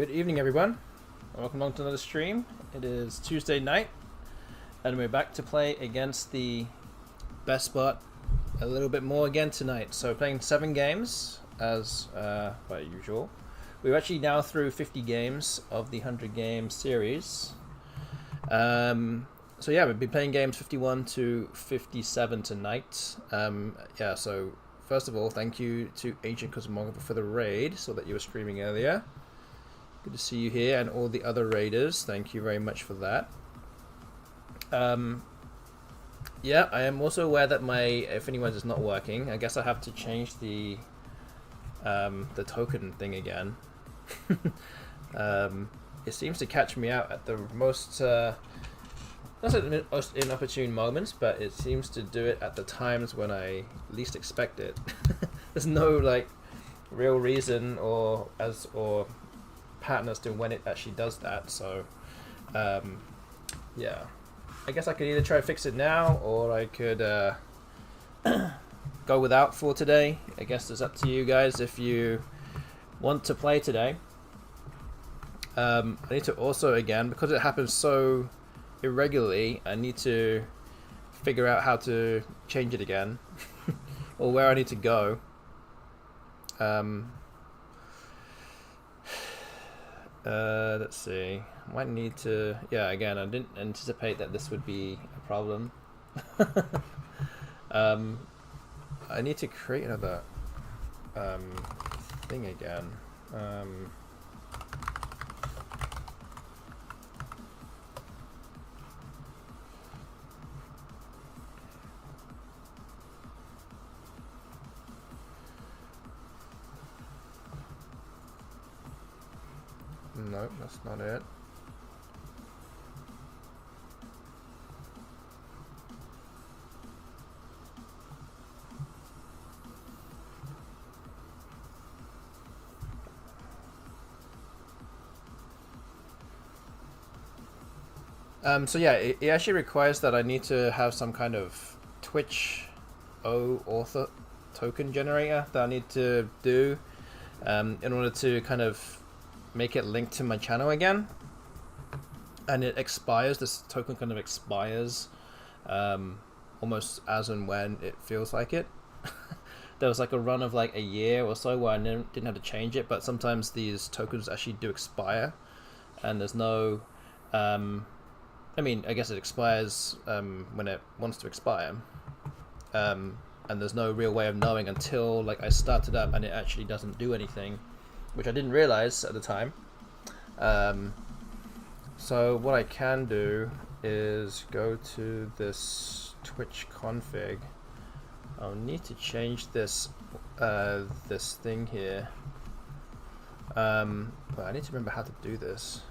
Good evening, everyone. Welcome along to another stream. It is Tuesday night, and we're back to play against the best bot a little bit more again tonight. So playing 7 games as per usual. We're actually now through 50 games of the 100 game series. So yeah, we've been playing games 51 to 57 tonight. Yeah, so first of all, thank you to Ancient Cosmographer for the raid, so that you were streaming earlier. Good to see you here, and all the other raiders. Thank you very much for that. Yeah, I am also aware that my FINIWORDS is not working. I guess I have to change the token thing again. It seems to catch me out at the most not at the most inopportune moments, but it seems to do it at the times when I least expect it. There's no like real reason or pattern as to when it actually does that. So yeah, I guess I could either try to fix it now, or I could go without for today. I guess it's up to you guys if you want to play today. I need to also, again, because it happens so irregularly, I need to figure out how to change it again or where I need to go. Let's see. Might need to. Yeah, again, I didn't anticipate that this would be a problem. I need to create another thing again. No, that's not it. So yeah, it actually requires that I need to have some kind of Twitch author token generator that I need to do in order to kind of make it link to my channel again, and it expires. This token kind of expires almost as and when it feels like it. There was like a run of like a year or so where I didn't have to change it, but sometimes these tokens actually do expire, and there's no I mean, I guess it expires when it wants to expire, and there's no real way of knowing until like I start it up and it actually doesn't do anything, which I didn't realize at the time. So what I can do is go to this Twitch config. I'll need to change this this thing here. But I need to remember how to do this.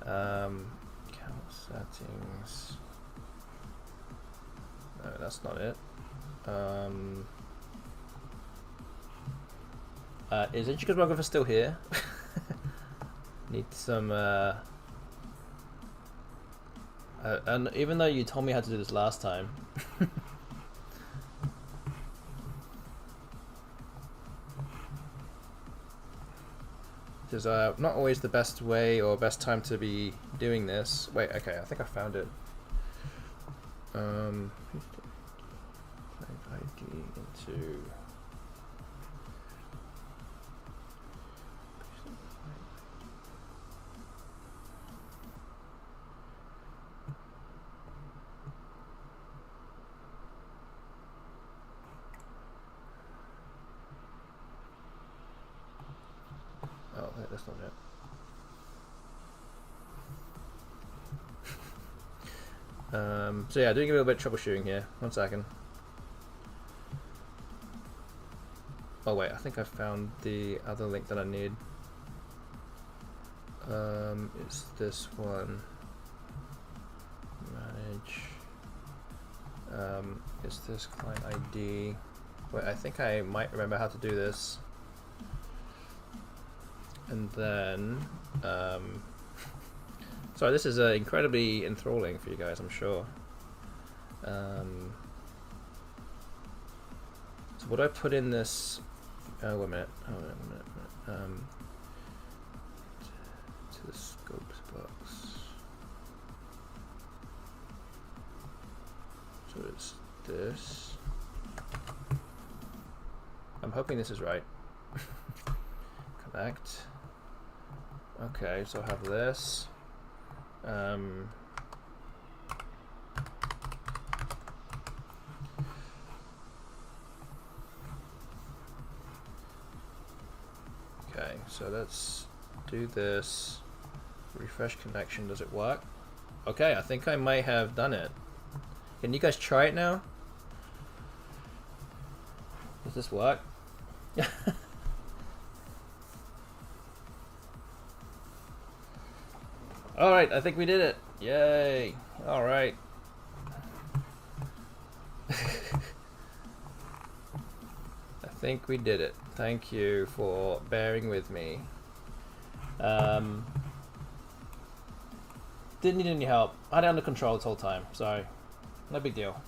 Account settings. No, that's not it. Is Ancient Cosmographer still here? Need some and even though you told me how to do this last time. Which is not always the best way or best time to be doing this. Wait, okay, I think I found it. ID into that's not it. So yeah, doing a little bit of troubleshooting here. 1 second. Oh wait, I think I found the other link that I need. It's this one. Manage. It's this client ID. Wait, I think I might remember how to do this. And then, sorry, this is incredibly enthralling for you guys, I'm sure. So what do I put in this? Oh, wait a minute. Oh, wait a minute. to the scopes box. So it's this. I'm hoping this is right. Connect. Okay, so I have this. Okay, so let's do this. Refresh connection. Does it work? Okay, I think I might have done it. Can you guys try it now? Does this work? Alright, I think we did it. Yay. Alright. I think we did it. Thank you for bearing with me. Didn't need any help. I had it under control this whole time, so no big deal.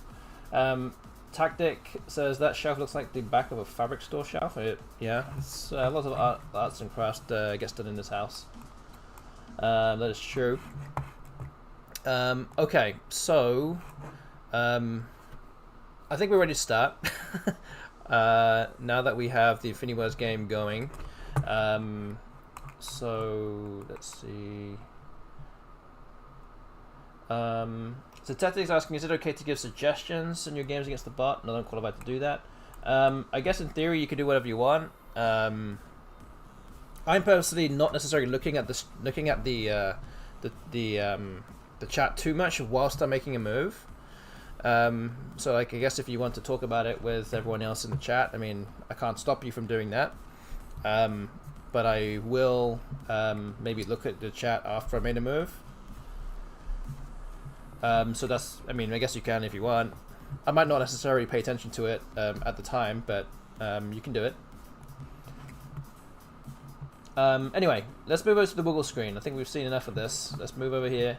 Tactic says that shelf looks like the back of a fabric store shelf. Yeah, it's lots of arts and crafts gets done in this house. That is true. Okay, so I think we're ready to start. Now that we have the FINIWORDS game going. So let's see. So Tactic's asking, is it okay to give suggestions in your games against the bot? No, I'm qualified to do that. I guess in theory you can do whatever you want. I'm personally not necessarily looking at the chat too much whilst I'm making a move. So like, I guess if you want to talk about it with everyone else in the chat, I mean, I can't stop you from doing that. But I will maybe look at the chat after I made a move. So that's, I mean, I guess you can if you want. I might not necessarily pay attention to it at the time, but you can do it. Anyway, let's move over to the Woogles screen. I think we've seen enough of this. Let's move over here.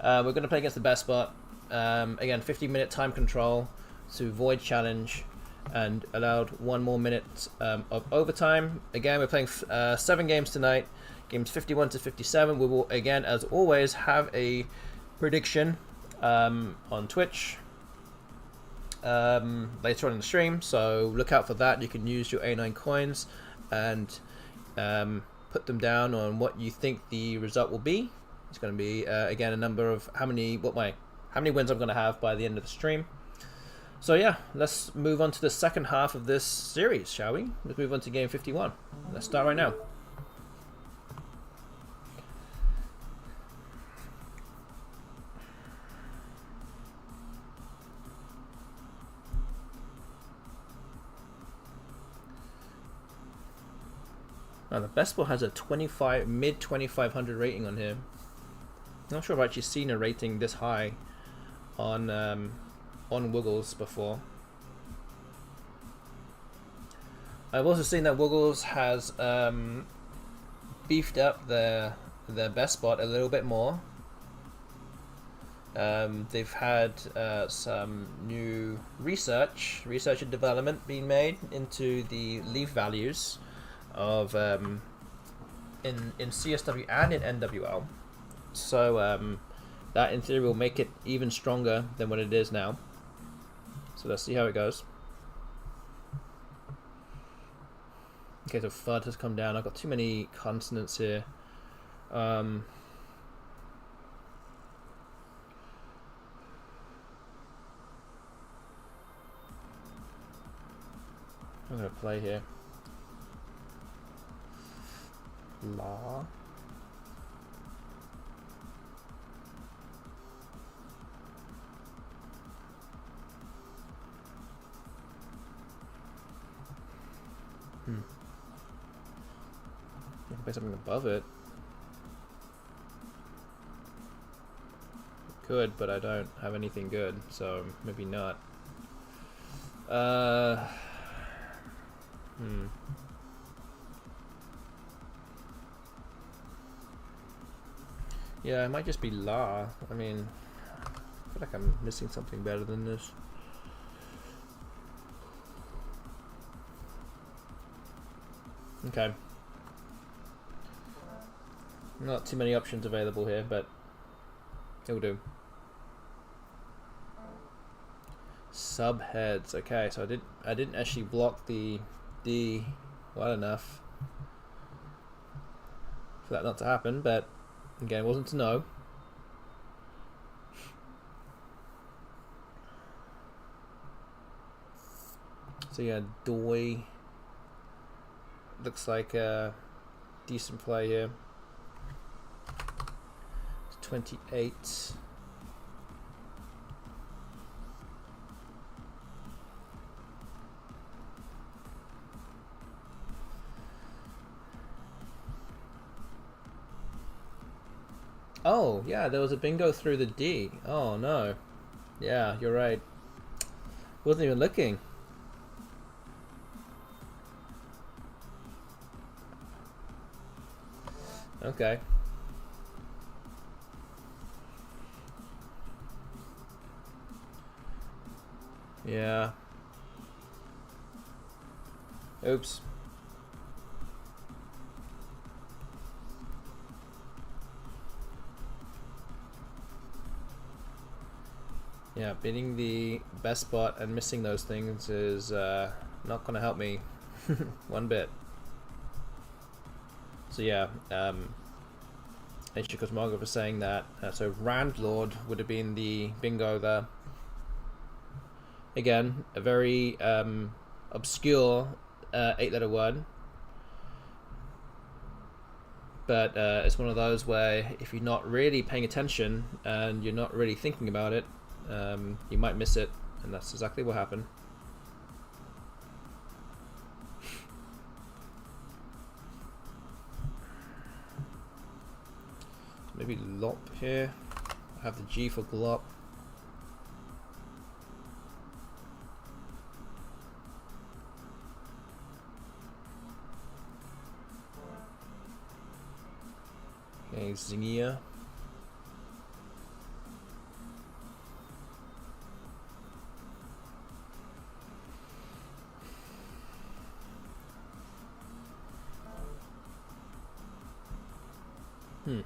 We're going to play against the best bot. Again, 15-minute time control to void challenge and allowed 1 more minute of overtime. Again, we're playing 7 games tonight. Games 51 to 57. We will, again, as always, have a prediction on Twitch later on in the stream, so look out for that. You can use your A9 coins and put them down on what you think the result will be. It's going to be again a number of how many wins I'm going to have by the end of the stream. So yeah, let's move on to the second half of this series, shall we? Let's move on to game 51. Let's start right now. Now the best ball has a mid 2500 rating on here. I'm not sure if I've actually seen a rating this high on Woogles before. I've also seen that Woogles has beefed up their best bot a little bit more. They've had some new research and development being made into the leaf values of in CSW and in NWL, so that in theory will make it even stronger than what it is now. So let's see how it goes. Okay, so FUD has come down. I've got too many consonants here. I'm gonna play here. La. You can play something above it. Could, but I don't have anything good, so maybe not. Yeah, it might just be La. I mean, I feel like I'm missing something better than this. Okay. Not too many options available here, but it'll do. Subheads. Okay, so I didn't actually block the D well enough for that not to happen, but again, it wasn't to know. So yeah, Doi looks like a decent play here. It's 28. Oh, yeah, there was a bingo through the D. Oh, no. Yeah, you're right. Wasn't even looking. Okay. Yeah. Oops. Yeah, beating the best spot and missing those things is not going to help me one bit. So yeah, ancient cosmographer saying that. So Randlord would have been the bingo there. Again, a very obscure 8-letter word. But it's one of those where if you're not really paying attention and you're not really thinking about it, you might miss it, and that's exactly what happened. Maybe lop here. I have the G for glop. Okay, zingia. Hmm.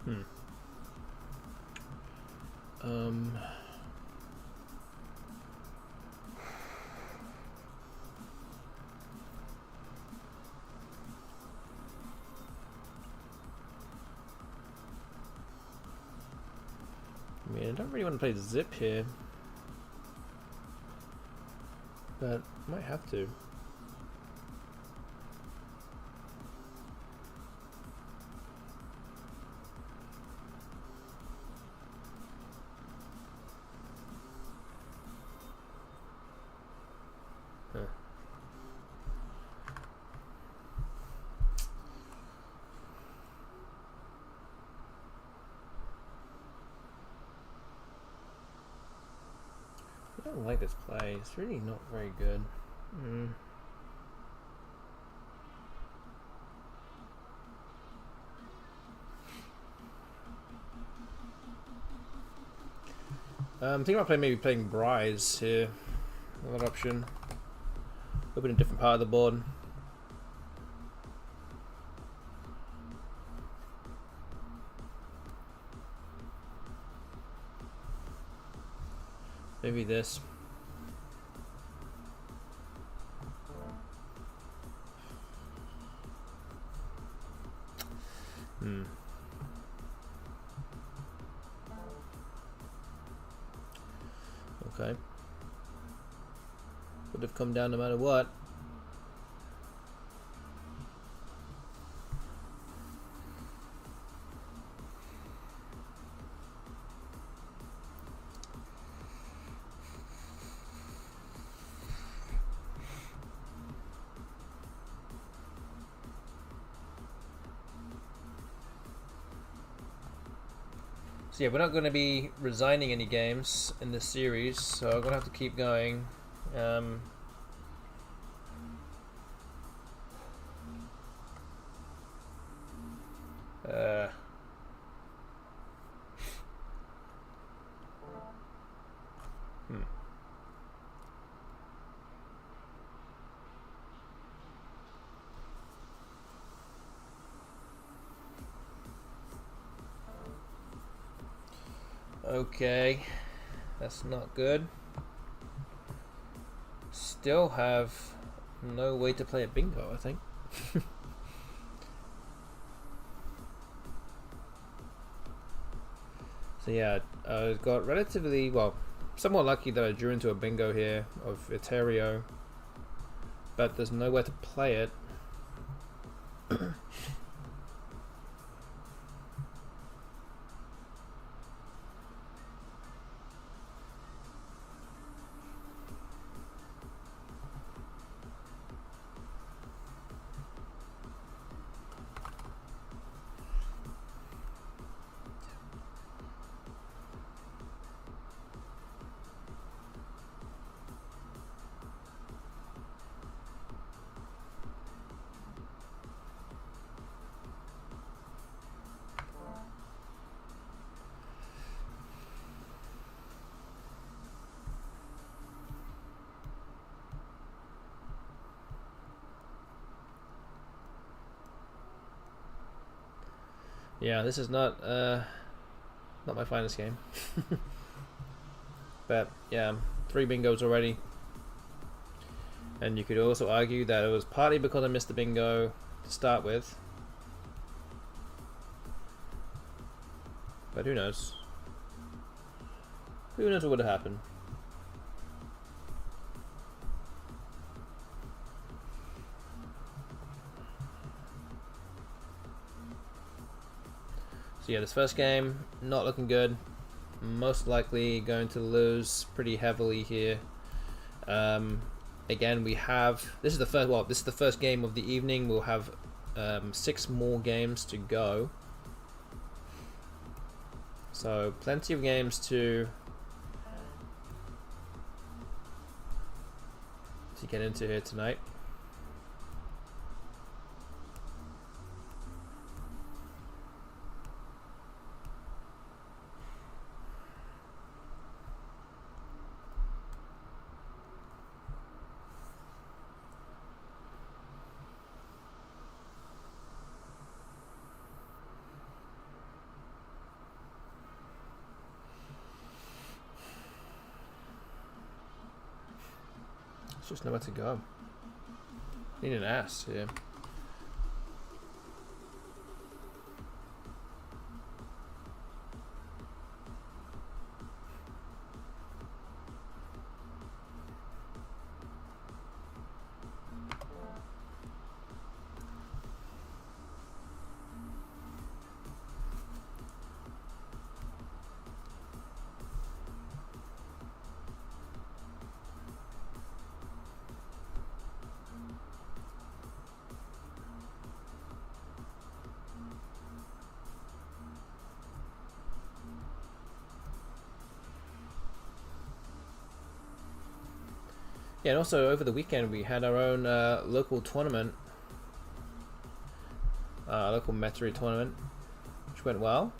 Hmm. I mean, I don't really want to play zip here, but I might have to. Huh. I don't like this play. It's really not very good. I'm thinking about maybe playing Bryce here. Another option. Open a different part of the board. Maybe this. Okay. Would have come down no matter what. So yeah, we're not going to be resigning any games in this series, so I'm going to have to keep going. Okay, that's not good. Still have no way to play a bingo, I think. So yeah, I got relatively, well, somewhat lucky that I drew into a bingo here of Eterio, but there's nowhere to play it. Yeah, this is not my finest game. But yeah, 3 bingos already. And you could also argue that it was partly because I missed the bingo to start with. But who knows? Who knows what would have happened? So yeah, this first game, not looking good. Most likely going to lose pretty heavily here. Again, we have, this is the first game of the evening. We'll have 6 more games to go. So plenty of games to get into here tonight. Just nowhere to go. Need an ass, yeah. Yeah, and also over the weekend we had our own local tournament, local Metairie tournament, which went well.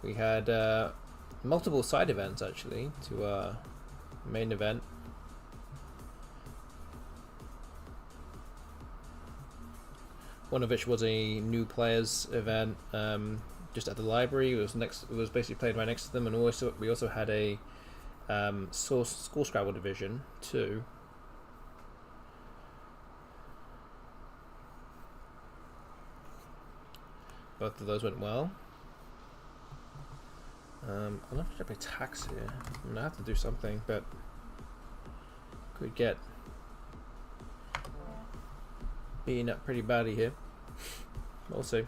We had multiple side events actually to our main event. One of which was a new players event, just at the library. It was basically played right next to them, and we also had a school Scrabble division too. Both of those went well. I don't know if I should pay tax here. I'm gonna have to do something, but could get beaten up pretty badly here. We'll see.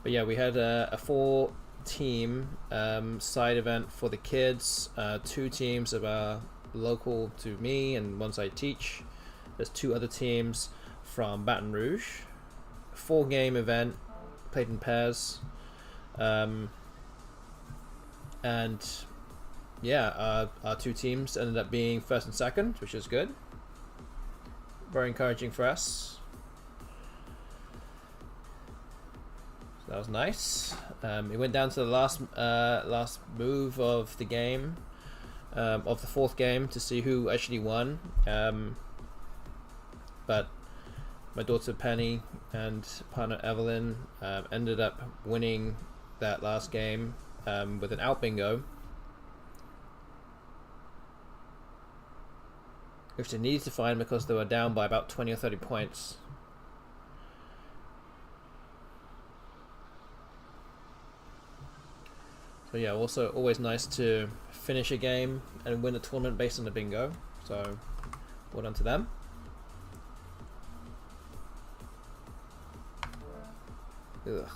But yeah, we had a 4-team side event for the kids, 2 teams of our local to me and ones I teach. There's 2 other teams from Baton Rouge. 4-game event, played in pairs. And yeah, our 2 teams ended up being first and second, which is good. Very encouraging for us. So that was nice. It went down to the last move of the game, of the 4th game, to see who actually won. But my daughter Penny and partner Evelyn ended up winning that last game with an out bingo, which they needed to find because they were down by about 20 or 30 points. So yeah, also always nice to finish a game and win a tournament based on the bingo. So well done to them. Ugh.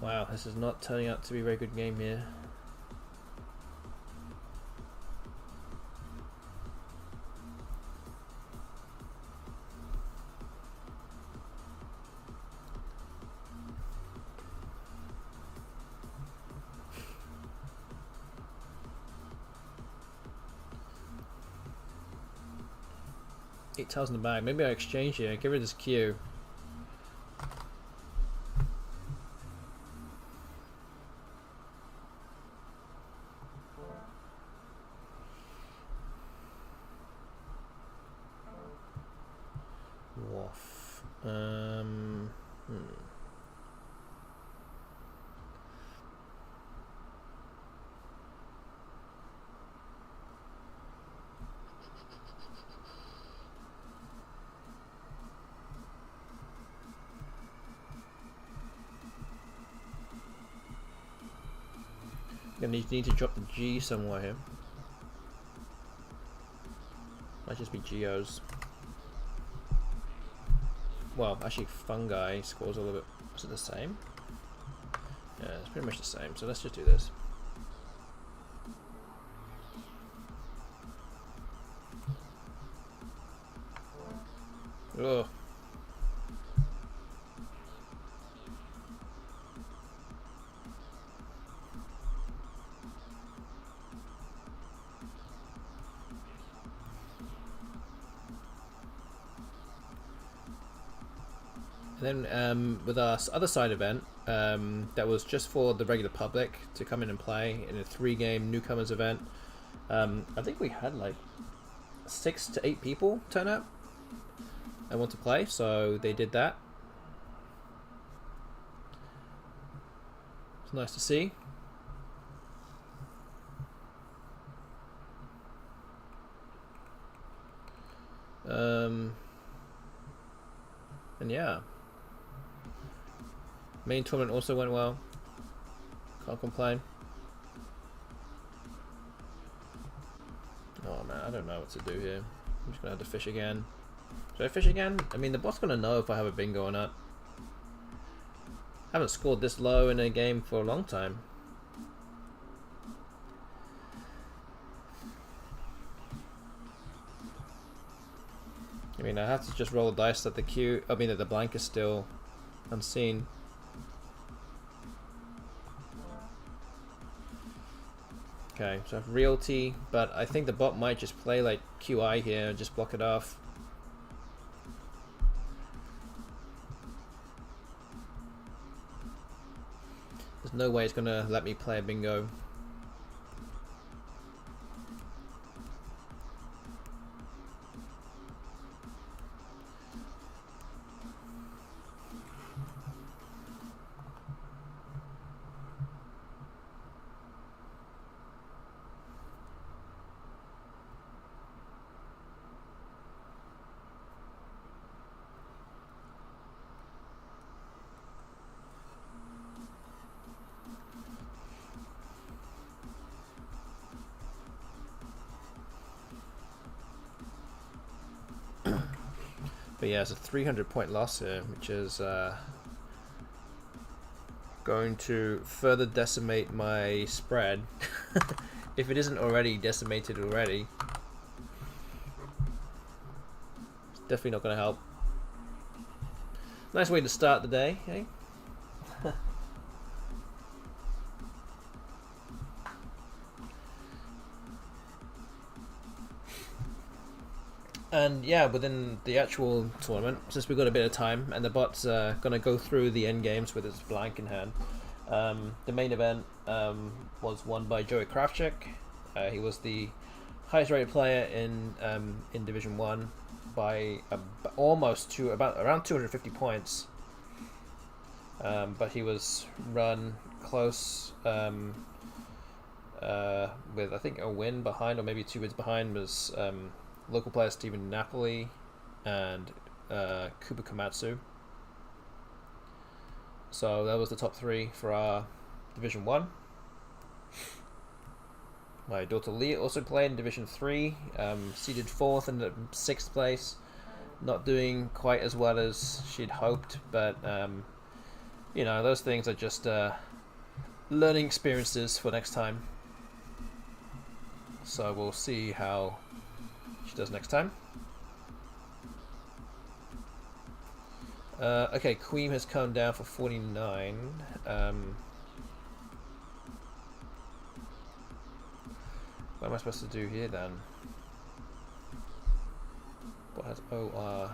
Wow, this is not turning out to be a very good game here. Eight tiles in the bag. Maybe I exchange here. Get rid of this queue. Woof. Gonna need to drop the G somewhere here. Might just be geos. Well, actually, fungi scores a little bit. Is it the same? Yeah, it's pretty much the same. So let's just do this. Ugh. Then with our other side event, that was just for the regular public to come in and play in a 3-game newcomers event. I think we had like 6 to 8 people turn up and want to play, so they did that. It's nice to see. And yeah. Main tournament also went well. Can't complain. Oh man, I don't know what to do here. I'm just gonna have to fish again. Should I fish again? I mean, the bot's gonna know if I have a bingo or not. I haven't scored this low in a game for a long time. I mean, I have to just roll the dice that the blank is still unseen. Okay, so I have realty, but I think the bot might just play like QI here and just block it off. There's no way it's gonna let me play a bingo. But yeah, it's a 300-point loss here, which is going to further decimate my spread. If it isn't already decimated already. It's definitely not going to help. Nice way to start the day, eh? And yeah, within the actual tournament, since we've got a bit of time, and the bot's going to go through the end games with its blank in hand. The main event was won by Joey Kravchuk. He was the highest rated player in Division 1 by almost around 250 points. But he was run close with, I think, a win behind, or maybe 2 wins behind, was local player Stephen Napoli and Kuba Komatsu. So that was the top 3 for our Division 1. My daughter Leah also played in Division 3, seeded 4th and 6th place. Not doing quite as well as she'd hoped, but you know, those things are just learning experiences for next time. So we'll see how she does next time. Okay, Queen has come down for 49. What am I supposed to do here then? What has OR?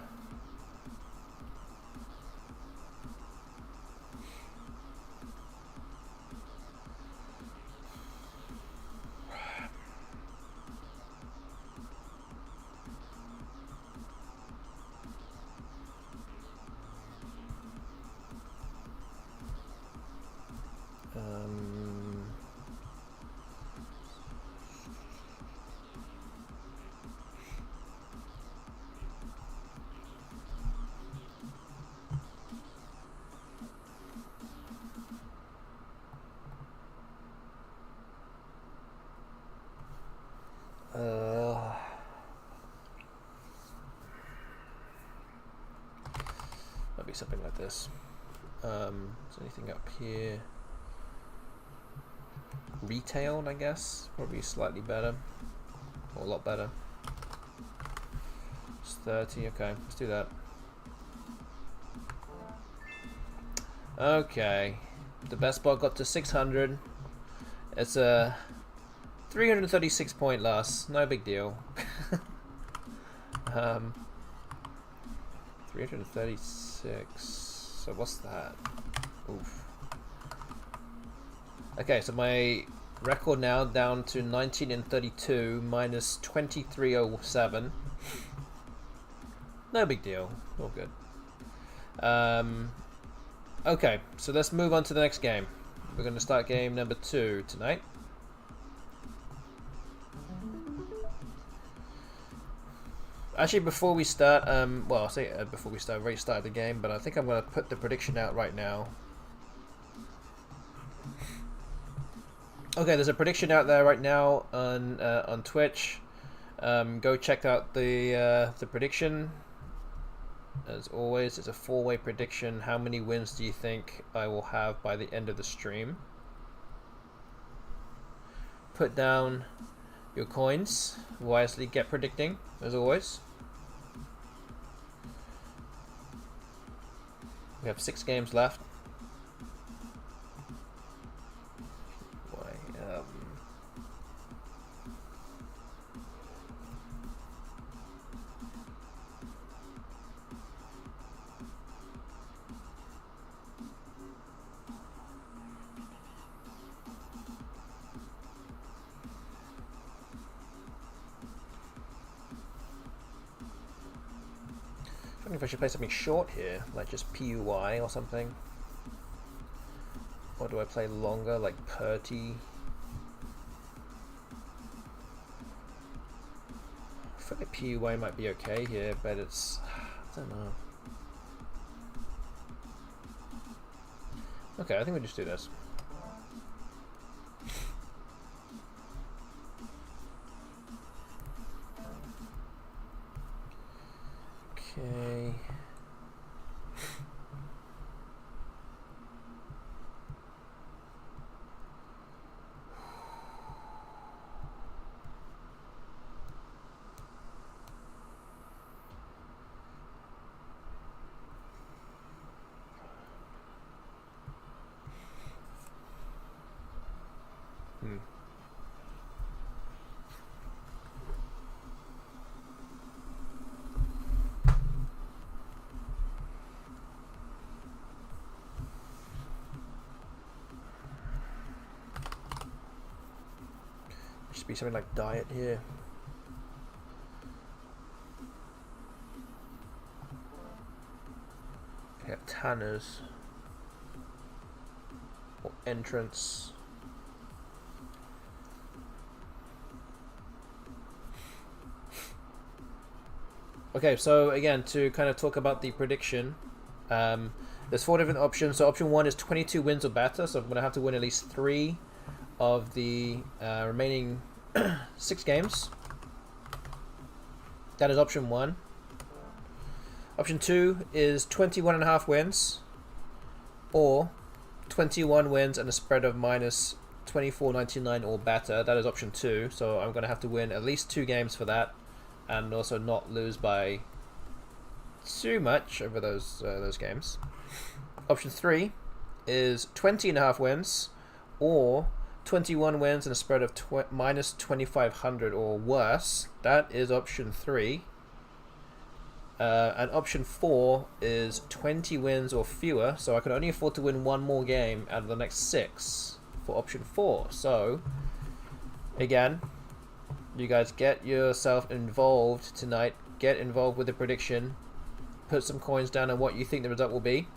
Might be something like this. Is anything up here? Retailed, I guess. Probably slightly better. Or a lot better. It's 30, okay, let's do that. Okay. The best bot got to 600. It's a 336 point loss. No big deal. 336. So what's that? Oof. Okay, so my record now down to 19 and 32 minus 2307. No big deal. All good. Okay, so let's move on to the next game. We're going to start game number 2 tonight. Actually, before we start, well, I'll say before we start, restart the game, but I think I'm going to put the prediction out right now. Okay, there's a prediction out there right now on Twitch. Go check out the prediction. As always, it's a 4-way prediction. How many wins do you think I will have by the end of the stream? Put down your coins wisely. Get predicting, as always. We have 6 games left. I wonder if I should play something short here, like just PUI or something. Or do I play longer, like Purty? I feel like PUI might be okay here, but it's... I don't know. Okay, I think we'll just do this. Okay. Should be something like diet here. Okay, Tanners or entrance. Okay, so again, to kind of talk about the prediction, there's 4 different options. So option 1 is 22 wins or better, so I'm going to have to win at least 3 of the remaining 6 games. That is option 1. Option 2 is 21.5 wins, or 21 wins and a spread of minus 24.99 or better. That is option 2, so I'm going to have to win at least 2 games for that, and also not lose by too much over those games. Option 3 is 20.5 wins, or 21 wins and a spread of minus 2,500 or worse. That is option 3. And option 4 is 20 wins or fewer, so I can only afford to win 1 more game out of the next 6 for option 4. So, again, you guys get yourself involved tonight. Get involved with the prediction. Put some coins down on what you think the result will be.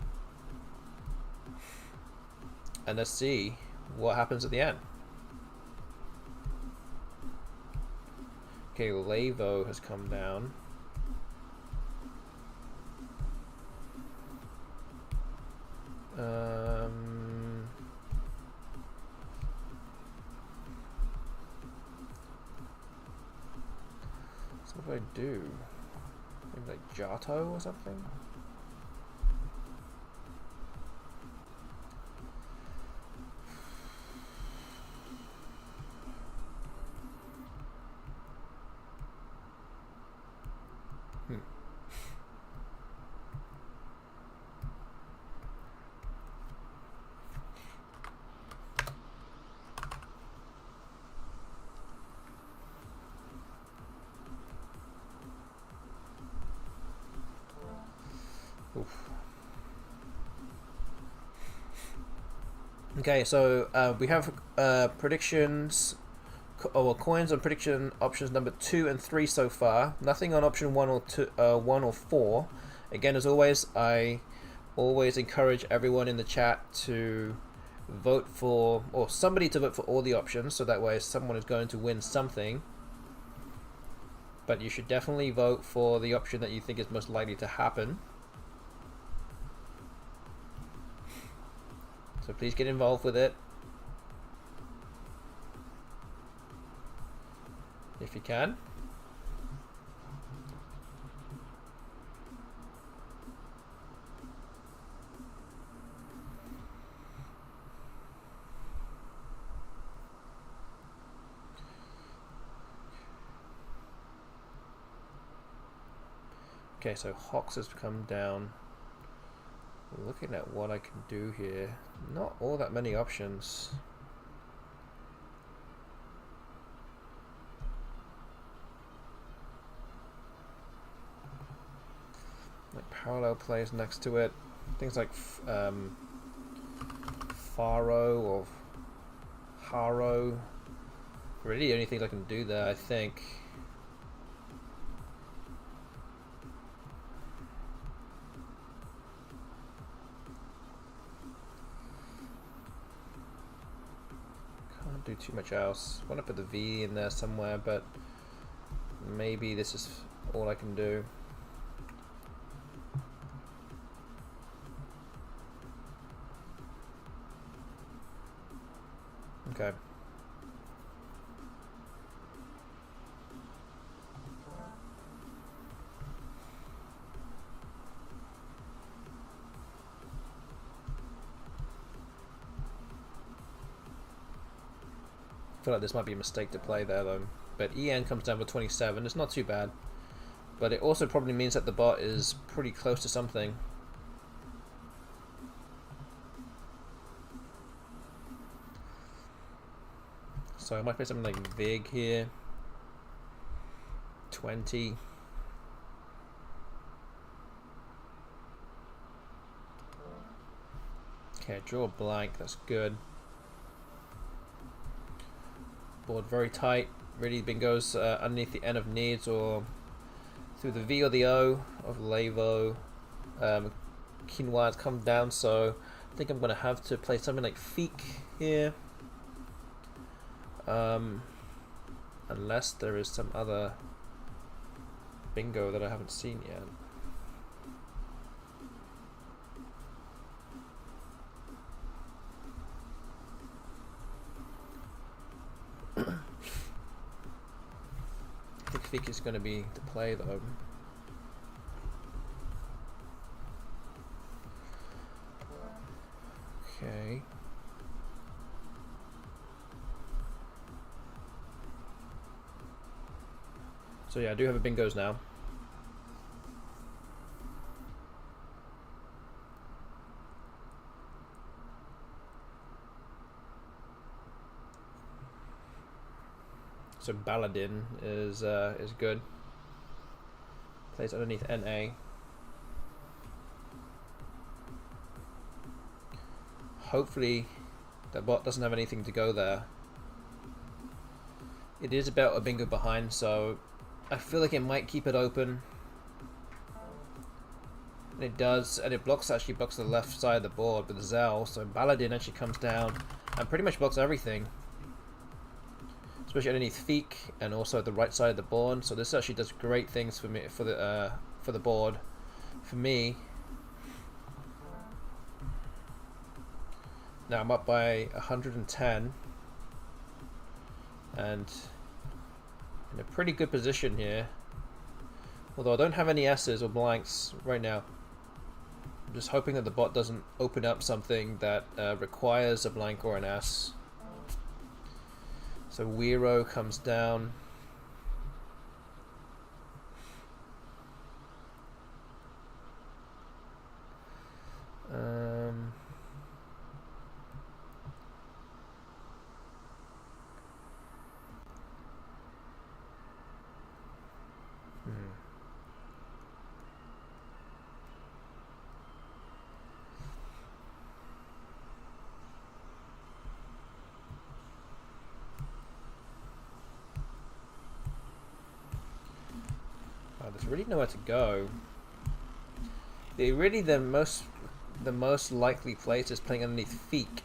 And let's see what happens at the end. Okay, Lavo has come down. So what do I do? Maybe like Jato or something? Okay, so we have predictions, or coins on prediction options number 2 and 3 so far. Nothing on option 1 or 2, 1 or 4. Again, as always, I always encourage everyone in the chat to vote for, or somebody to vote for all the options, so that way someone is going to win something. But you should definitely vote for the option that you think is most likely to happen. So please get involved with it if you can. Okay, so Hox has come down. Looking at what I can do here, not all that many options. Like parallel plays next to it, things like Faro or Haro. Really, the only things I can do there, I think. Do too much else. I want to put the V in there somewhere, but maybe this is all I can do. Okay. feel like this might be a mistake to play there though. But EN comes down for 27. It's not too bad. But it also probably means that the bot is pretty close to something. So I might play something like Vig here. 20. Okay, draw a blank, that's good. Board very tight, really goes underneath the N of needs or through the V or the O of Lavo. Quinoa's come down, so I think I'm going to have to play something like Feek here. Unless there is some other bingo that I haven't seen yet. I think Feek is going to be the play though. Okay. So yeah, I do have a bingos now. So Baladin is good. Plays underneath NA. Hopefully that bot doesn't have anything to go there. It is about a bingo behind, so I feel like it might keep it open. And it does, and it actually blocks the left side of the board with Zell, so Baladin actually comes down and pretty much blocks everything. Especially underneath Feek and also the right side of the board. So this actually does great things for me for the board. For me. Now I'm up by 110 and in a pretty good position here. Although I don't have any S's or blanks right now. I'm just hoping that the bot doesn't open up something that requires a blank or an S. So Wero comes down. There's really nowhere to go. The most likely place is playing underneath Feek.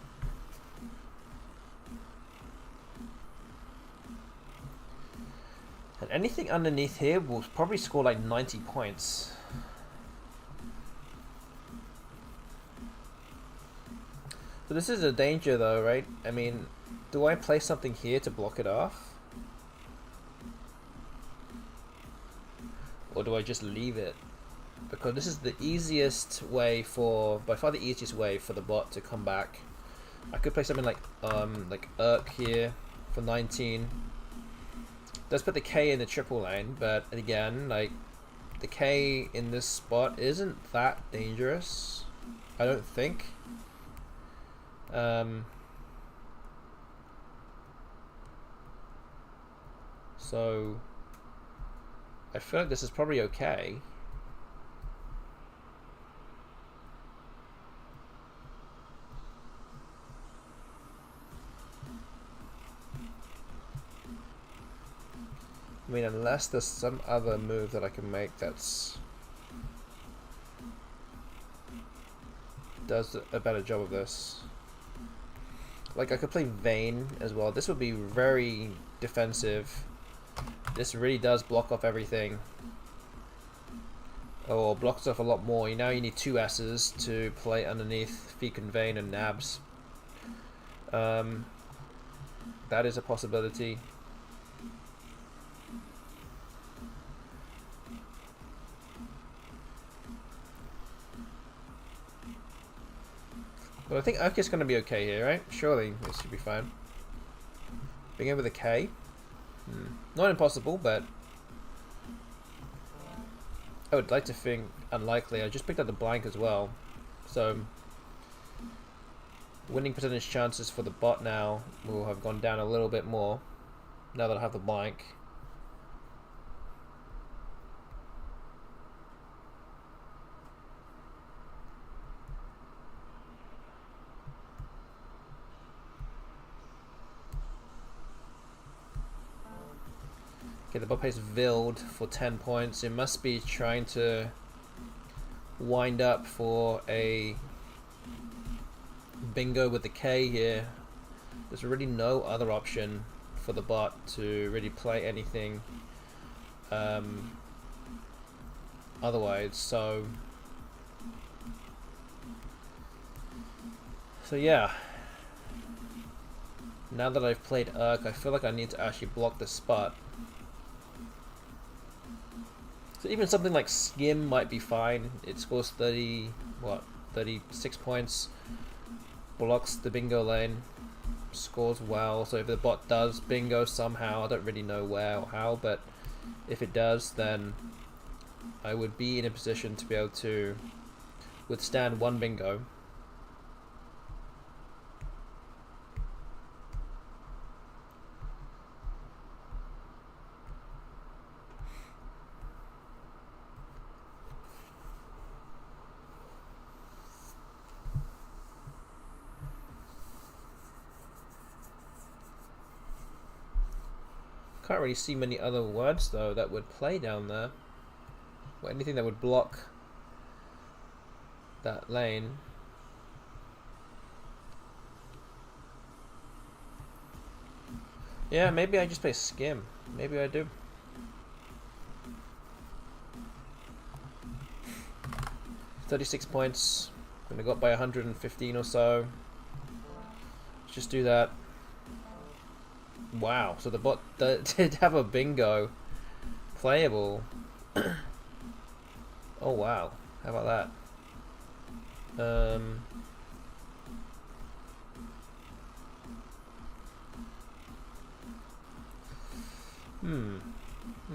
And anything underneath here will probably score like 90 points. So this is a danger though, right? I mean, do I play something here to block it off? Or do I just leave it? Because this is the easiest way by far the easiest way for the bot to come back. I could play something like Urk here for 19. Does put the K in the triple lane, but again, like the K in this spot isn't that dangerous, I don't think. So I feel like this is probably okay. I mean, unless there's some other move that I can make that's does a better job of this. Like I could play Vayne as well. This would be very defensive. This really does block off everything. Or blocks off a lot more. Now you need two S's to play underneath Feek and Vayne and Nabs. That is a possibility. But I think Urk is going to be okay here, right? Surely this should be fine. Bingo with a K. Not impossible, but I would like to think unlikely. I just picked up the blank as well, so winning percentage chances for the bot now will have gone down a little bit more now that I have the blank. Okay, the bot plays Vild for 10 points. It must be trying to wind up for a bingo with the K here. There's really no other option for the bot to really play anything otherwise. So yeah. Now that I've played Urk, I feel like I need to actually block the spot. So even something like Skim might be fine. It scores 36 points, blocks the bingo lane, scores well. So if the bot does bingo somehow, I don't really know where or how, but if it does, then I would be in a position to be able to withstand one bingo. Can't really see many other words though that would play down there, or anything that would block that lane. Yeah, maybe I just play Skim. Maybe I do. $36 points. I'm gonna go up by 115 or so. Let's just do that. Wow, so the bot did have a bingo playable. Oh wow, how about that?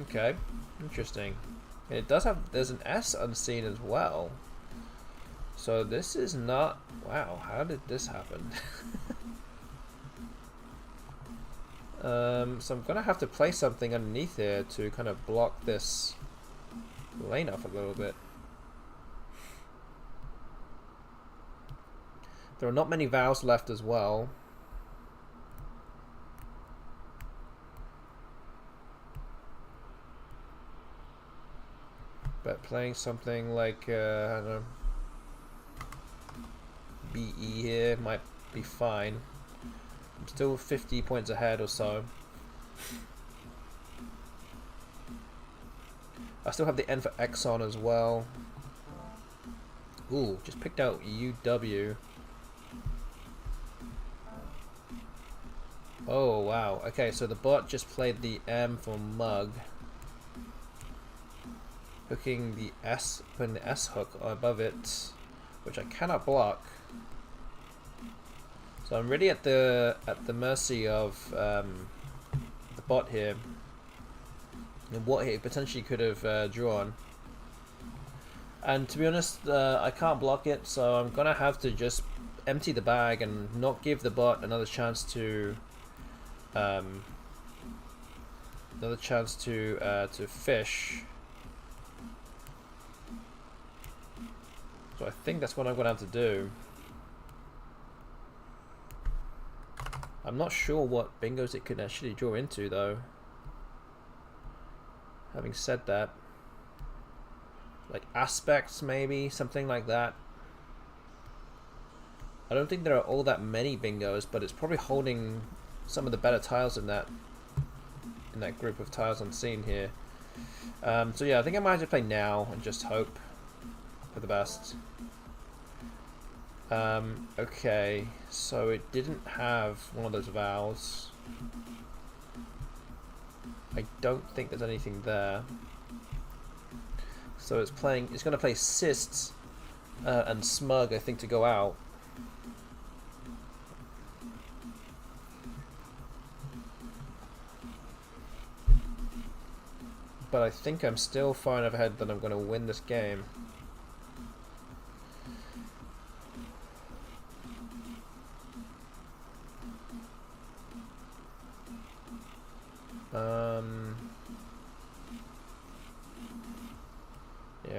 Okay, interesting. And it does have, there's an S unseen as well. So this is not, wow, how did this happen? So I'm gonna have to play something underneath here to kind of block this lane off a little bit. There are not many vowels left as well. But playing something like, I don't know, BE here might be fine. I'm still 50 points ahead or so. I still have the N for X on as well. Ooh, just picked out UW. Oh wow, okay, so the bot just played the M for mug, hooking the S, putting the S hook above it, which I cannot block. So I'm really at the mercy of the bot here, and what he potentially could have drawn. And to be honest, I can't block it, so I'm gonna have to just empty the bag and not give the bot another chance to fish. So I think that's what I'm gonna have to do. I'm not sure what bingos it could actually draw into though. Having said that, like aspects maybe, something like that. I don't think there are all that many bingos, but it's probably holding some of the better tiles in that group of tiles unseen here. So yeah, I think I might have to play now and just hope for the best. Okay, so it didn't have one of those vowels. I don't think there's anything there. So it's going to play cysts and smug, I think, to go out. but I think I'm still far enough ahead that I'm going to win this game. Yeah,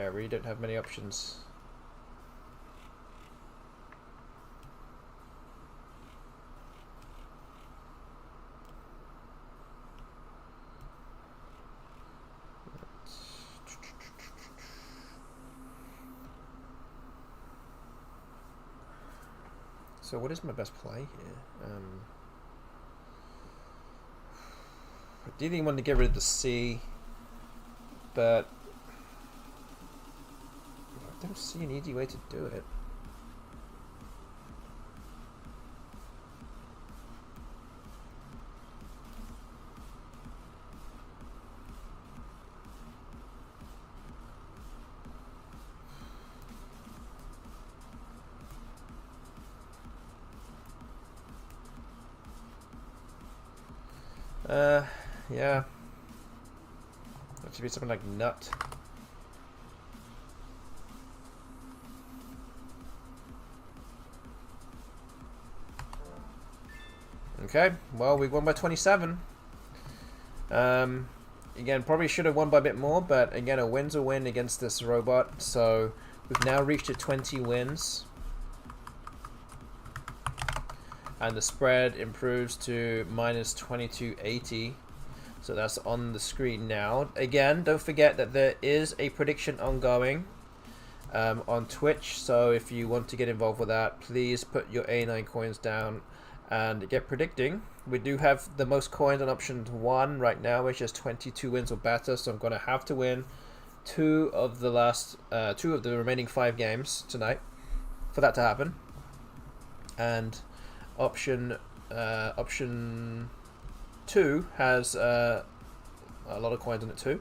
I really don't have many options. So what is my best play here? I didn't want to get rid of the C, but I don't see an easy way to do it. Yeah. That should be something like nut. Okay, well, we won by 27. Again, probably should have won by a bit more, but again, a win's a win against this robot. So we've now reached 20 wins. And the spread improves to minus 2280. So that's on the screen now. Again, don't forget that there is a prediction ongoing on Twitch. So if you want to get involved with that, please put your A9 coins down and get predicting. We do have the most coins on option 1 right now, which is 22 wins or better. So I'm going to have to win two of the remaining 5 games tonight for that to happen. And option 2 has a lot of coins on it too,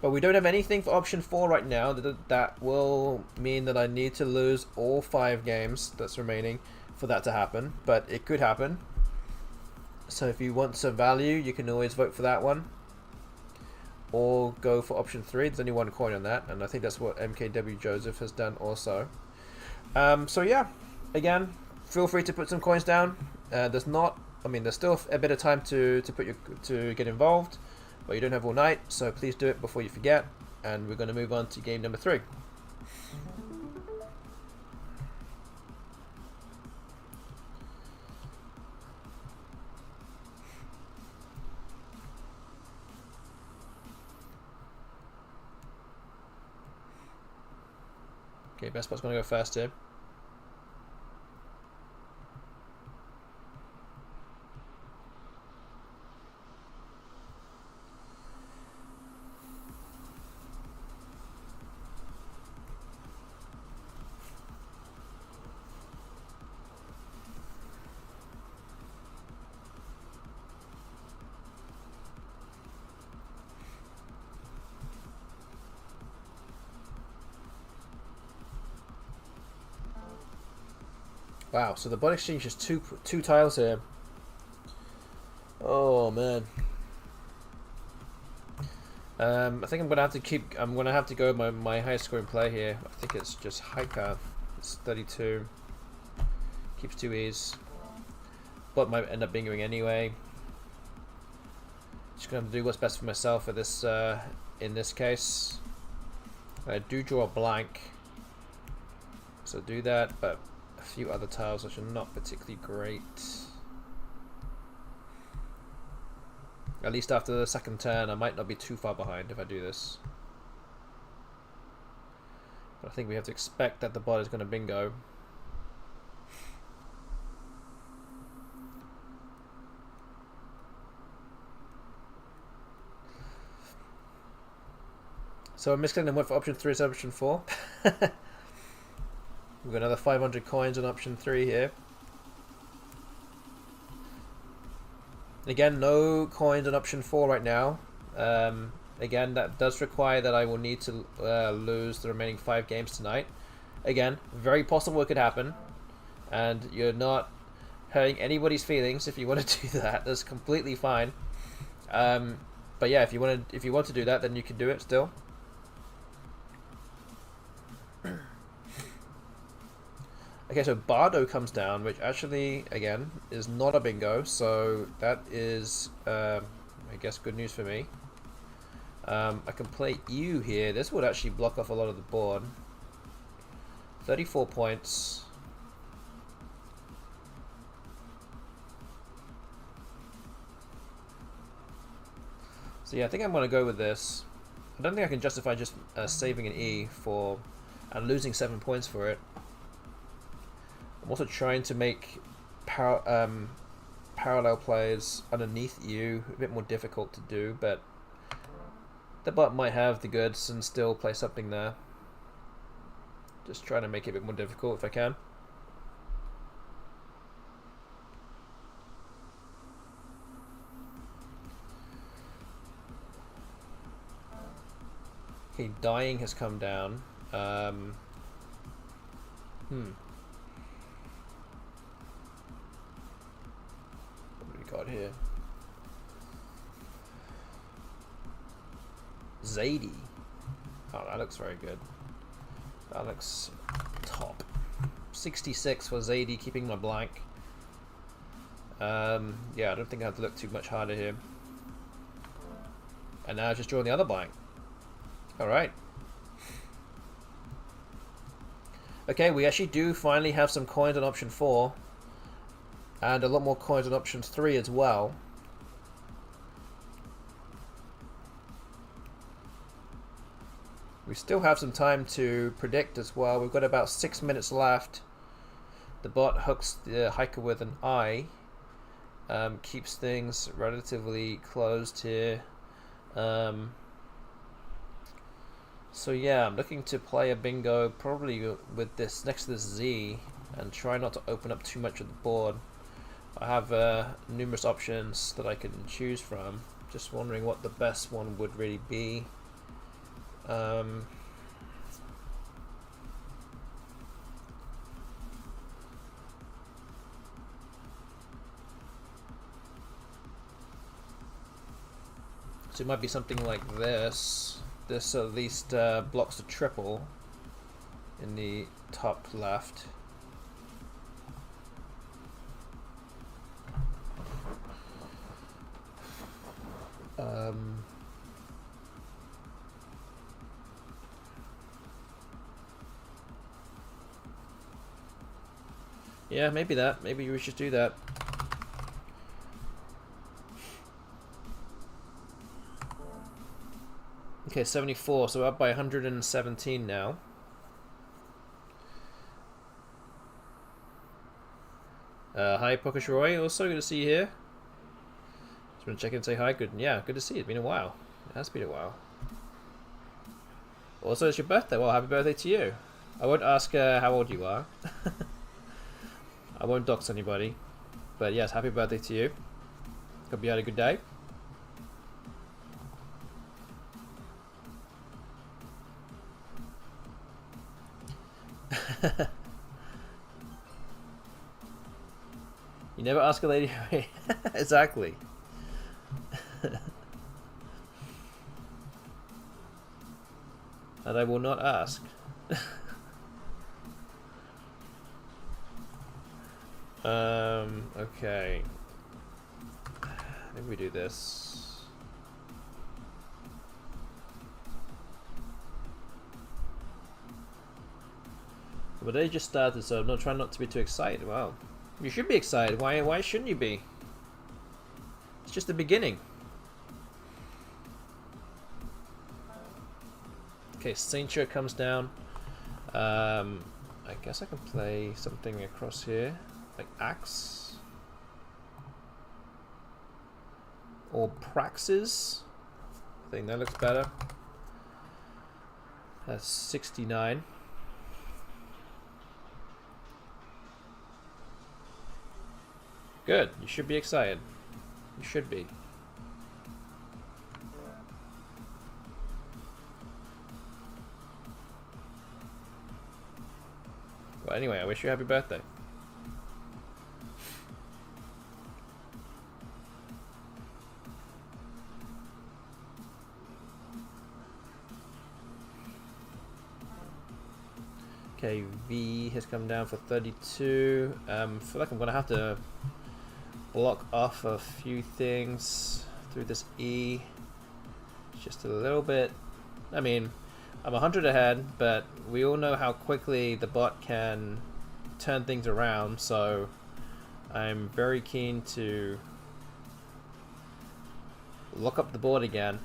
but we don't have anything for option 4 right now. That will mean that I need to lose all 5 games that's remaining for that to happen, but it could happen. So if you want some value, you can always vote for that one or go for option 3. There's only 1 coin on that, and I think that's what MKW Joseph has done also. So yeah, again, feel free to put some coins down. There's still a bit of time to get involved, but you don't have all night, so please do it before you forget. And we're going to move on to game number 3. Okay, best spot's going to go first here. Wow, so the bot exchange is two tiles here. Oh man. I think I'm gonna have to go with my highest scoring play here. I think it's just Hiker. It's 32. Keeps 2 E's. Bot might end up bingoing anyway. Just gonna have to do what's best for myself for this in this case. I do draw a blank. So do that, but a few other tiles which are not particularly great. At least after the second turn, I might not be too far behind if I do this. But I think we have to expect that the bot is going to bingo. So I'm misclicking and went for option 3 as option 4. We've got another 500 coins on option 3 here. Again, no coins on option 4 right now. Again, that does require that I will need to lose the remaining 5 games tonight. Again, very possible it could happen. And you're not hurting anybody's feelings if you want to do that. That's completely fine. But But yeah, if you want to do that, then you can do it still. Okay, so Bardo comes down, which actually, again, is not a bingo, so that is, I guess, good news for me. I can play EU here. This would actually block off a lot of the board. 34 points. So yeah, I think I'm going to go with this. I don't think I can justify just saving an E for and losing 7 points for it. I'm also trying to make parallel plays underneath you a bit more difficult to do, but the bot might have the goods and still play something there. Just trying to make it a bit more difficult if I can. Okay, dying has come down. What do we got here? Zadie. Oh, that looks very good. That looks top. 66 for Zadie, keeping my blank. Yeah, I don't think I have to look too much harder here. And now I just draw the other blank. Alright. Okay, we actually do finally have some coins on option 4. And a lot more coins on option 3 as well. We still have some time to predict as well. We've got about 6 minutes left. The bot hooks the hiker with an eye. Keeps things relatively closed here. So yeah, I'm looking to play a bingo probably with this next to this Z and try not to open up too much of the board. I have numerous options that I can choose from. Just wondering what the best one would really be. So it might be something like this. This at least blocks the triple in the top left. Yeah, maybe that. Maybe we should do that. Okay, 74, so up by 117 now. Hi, Pokish Roy, also good to see you here. Just want to check in and say hi. Good, yeah, good to see you. It's been a while. It has been a while. Also, it's your birthday. Well, happy birthday to you. I won't ask how old you are. I won't dox anybody. But yes, happy birthday to you. Hope you had a good day. You never ask a lady. Exactly. And I will not ask. Okay. Maybe we do this. The day just started, so I'm not trying not to be too excited. Wow. You should be excited. Why shouldn't you be? It's just the beginning. Okay, Saintshire comes down. I guess I can play something across here, like Axe or Praxis. I think that looks better. That's 69. Good. You should be excited. You should be. Well, anyway, I wish you a happy birthday. Okay, V has come down for 32. I feel like I'm gonna have to block off a few things through this E. Just a little bit. I mean, I'm 100 ahead, but we all know how quickly the bot can turn things around, so I'm very keen to lock up the board again.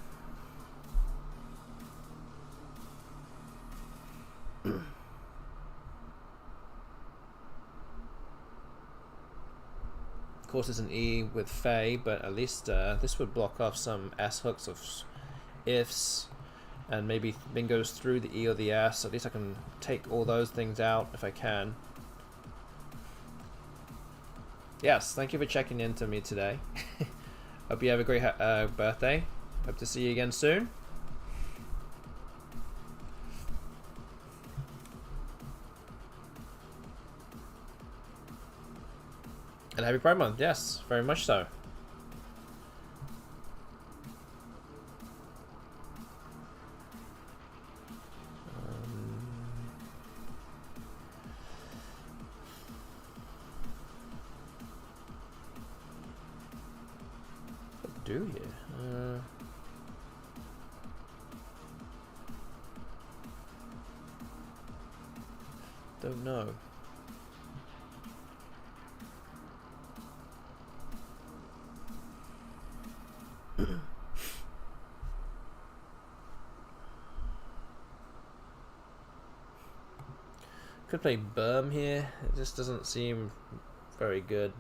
Of course, it's an E with Faye, but at least this would block off some S hooks of ifs, and maybe bingos through the E or the S. At least I can take all those things out if I can. Yes, thank you for checking in to me today. Hope you have a great birthday. Hope to see you again soon. And happy Pride Month, yes, very much so. What do you? Don't know. Could play Berm here. It just doesn't seem very good.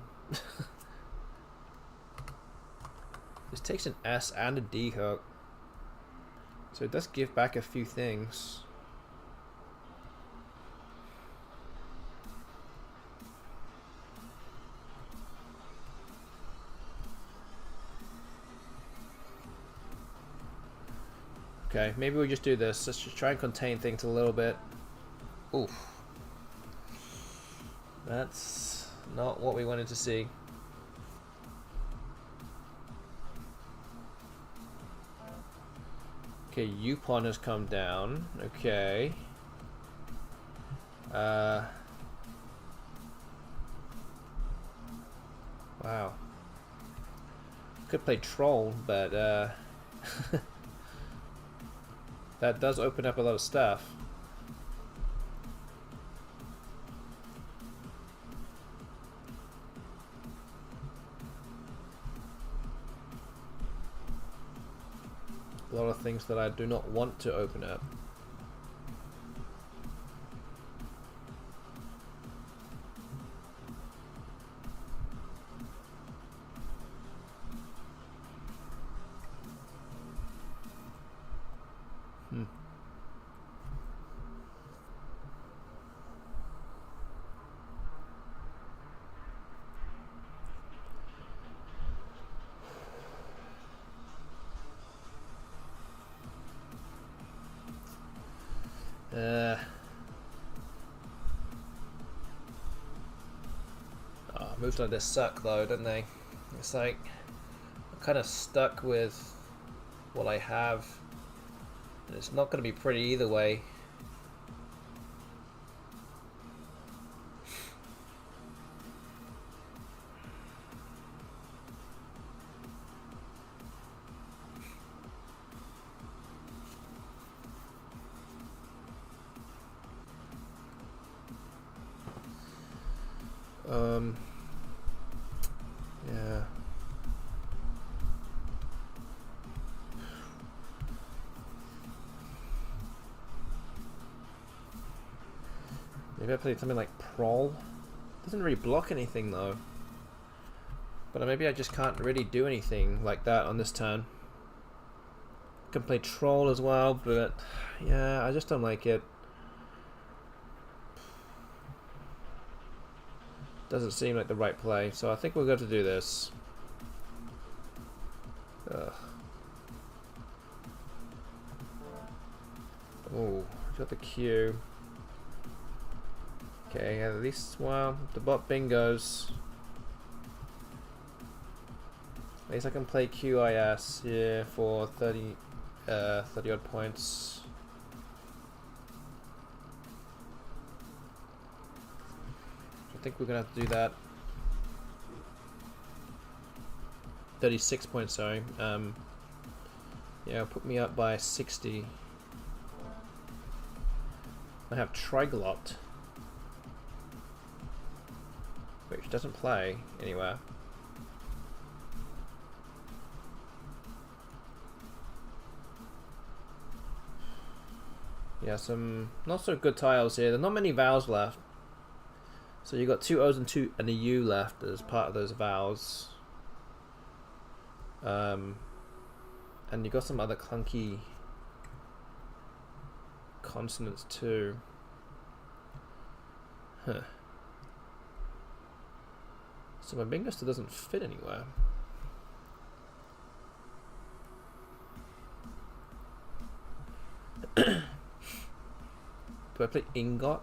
This takes an S and a D hook, so it does give back a few things. Okay, maybe we just do this. Let's just try and contain things a little bit. Oof. That's not what we wanted to see. Okay, U-pawn has come down. Okay. Wow. Could play troll, but that does open up a lot of stuff. A lot of things that I do not want to open up. Moves like this suck though, don't they? It's like I'm kind of stuck with what I have, and it's not going to be pretty either way. Yeah. Maybe I played something like Prowl. Doesn't really block anything though. But maybe I just can't really do anything like that on this turn. Can play Troll as well, but yeah, I just don't like it. Doesn't seem like the right play, so I think we're going to do this. Ugh. Oh, got the Q. Okay, at least, well, the bot bingos. At least I can play QIS here for 30 odd points. I think we're gonna have to do that. 36 points, sorry. Yeah, put me up by 60. I have Triglot, which doesn't play anywhere. Yeah, some not so good tiles here. There are not many vowels left. So you got 2 O's and a U left as part of those vowels. And you got some other clunky consonants too. Huh. So my bingo still doesn't fit anywhere. Do I play ingot?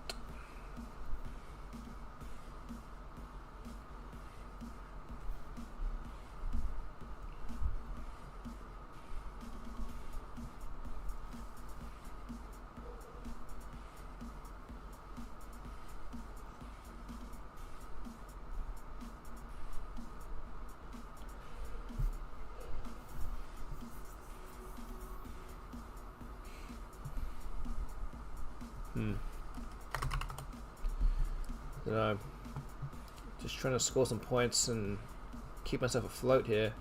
Just trying to score some points and keep myself afloat here.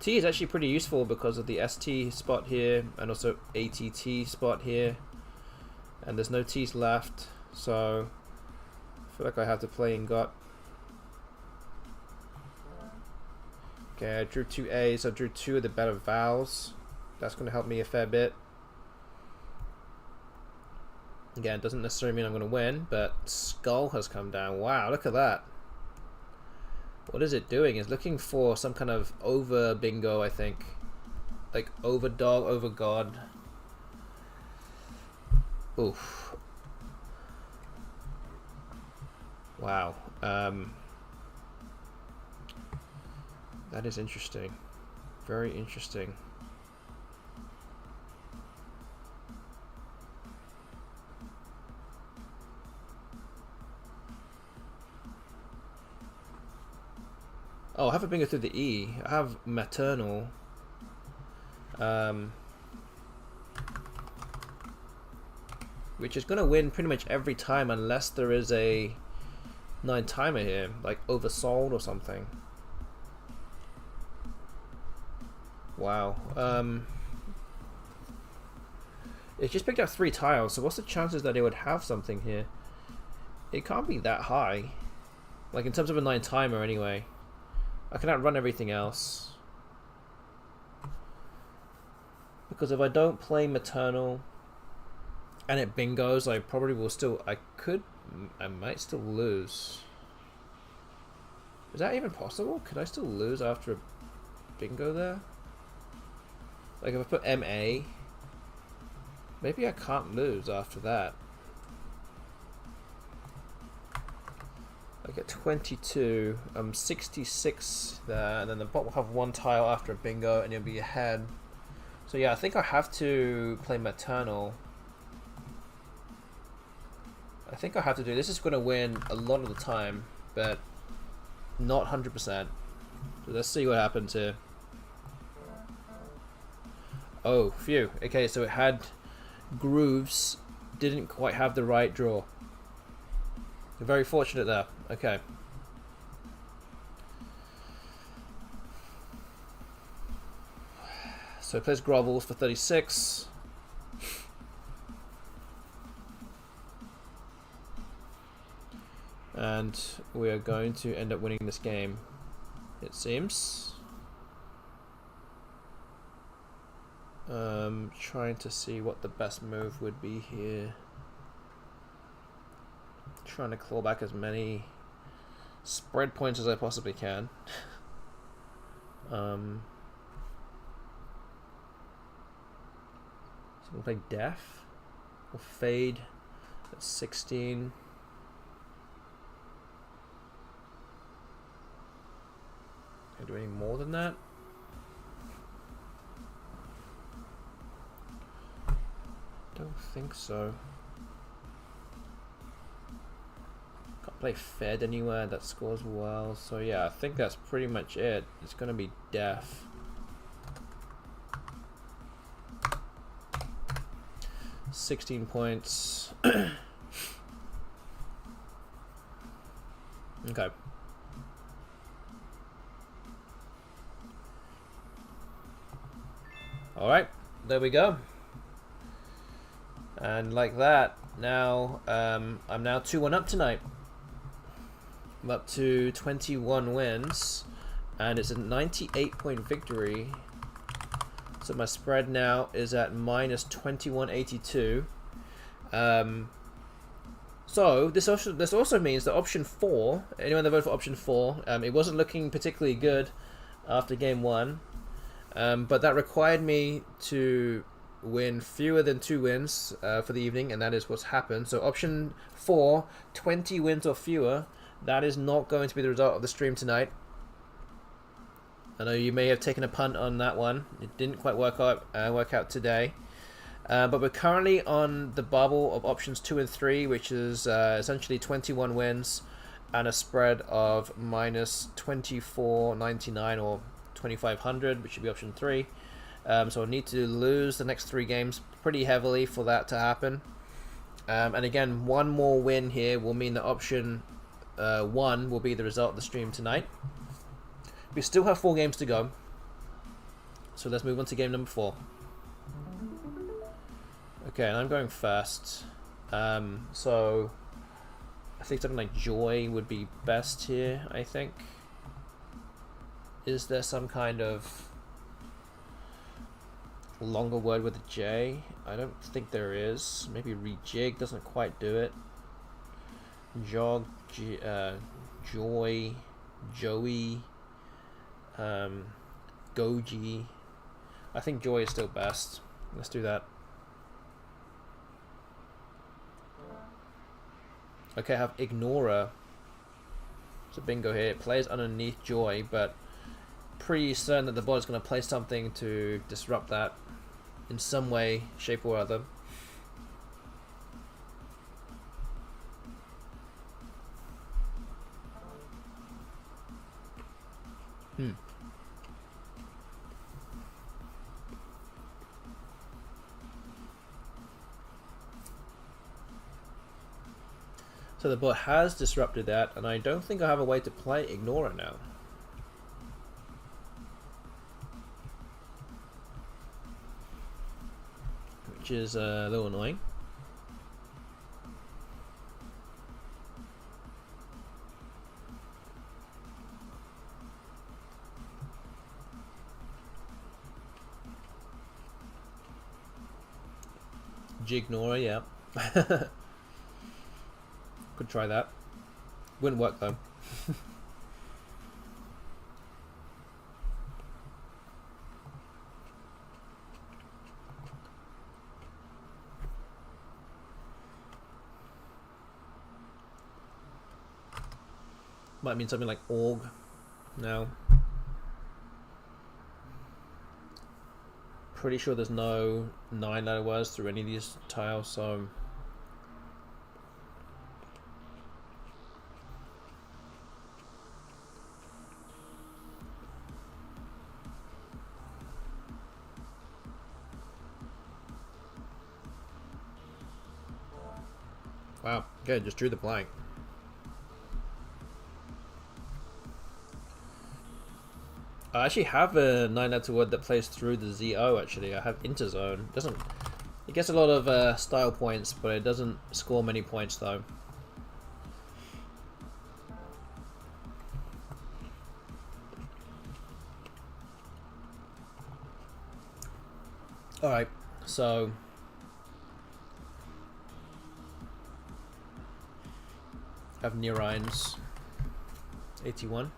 T is actually pretty useful because of the ST spot here and also ATT spot here, and there's no T's left, so I feel like I have to play ingot. Okay, I drew 2 A's, I drew 2 of the better vowels. That's going to help me a fair bit. Again, it doesn't necessarily mean I'm going to win, but skull has come down. Wow, look at that. What is it doing? It's looking for some kind of over bingo, I think. Like over dog, over god. Oof. Wow. That is interesting. Very interesting. Oh, I have a bingo through the E. I have maternal. Which is going to win pretty much every time unless there is a 9 timer here, like oversold or something. Wow. It just picked up 3 tiles, so what's the chances that it would have something here? It can't be that high. Like in terms of a 9 timer anyway. I can outrun everything else. Because if I don't play maternal and it bingos, I probably will still, I might still lose. Is that even possible? Could I still lose after a bingo there? Like if I put MA, maybe I can't lose after that. I get 22, 66 there, and then the bot will have 1 tile after a bingo and you'll be ahead. So yeah, I think I have to play maternal. I think I have to do this. Is going to win a lot of the time, but not 100%. So let's see what happens here. Oh, phew. Okay, so it had grooves, didn't quite have the right draw. You're very fortunate there. Okay. So it plays grovels for 36. And we are going to end up winning this game, it seems. Trying to see what the best move would be here. Trying to claw back as many spread points as I possibly can. So I'm gonna play Def or Fade at 16. Can I do any more than that? Don't think so. Can't play Fed anywhere that scores well. So yeah, I think that's pretty much it. It's going to be Def. £16 Okay. Alright, there we go. And like that, now I'm now 2-1 up tonight. I'm up to 21 wins, and it's a 98-point victory. So my spread now is at minus 2182. So this also means that option 4, anyone that voted for option 4, it wasn't looking particularly good after game 1, but that required me to win fewer than 2 wins for the evening, and that is what's happened. So option 4, 20 wins or fewer, that is not going to be the result of the stream tonight. I know you may have taken a punt on that one. It didn't quite work out today. But we're currently on the bubble of options 2 and 3, which is essentially 21 wins and a spread of minus 2499 or 2500, which should be option 3. So I need to lose the next 3 games pretty heavily for that to happen. And again, one more win here will mean that option 1 will be the result of the stream tonight. We still have 4 games to go, so let's move on to game number 4. Okay, and I'm going first. So I think something like Joy would be best here, I think. Is there some kind of longer word with a J? I don't think there is. Maybe rejig doesn't quite do it. Jog, Joy, Joey, Goji. I think Joy is still best. Let's do that. Okay, I have Ignorer. It's a bingo here. It plays underneath Joy, but pretty certain that the bot is going to play something to disrupt that in some way, shape or other. So the bot has disrupted that, and I don't think I have a way to play Ignorer now. Which is a little annoying. Jignorer, yeah. Could try that. Wouldn't work though. Might mean something like org now. Pretty sure there's no 9-letter words through any of these tiles, so wow, good, just drew the blank. I actually have a 9-letter word that plays through the ZO, actually. I have interzone. It gets a lot of style points, but it doesn't score many points though. Alright, so I have Neurines 81.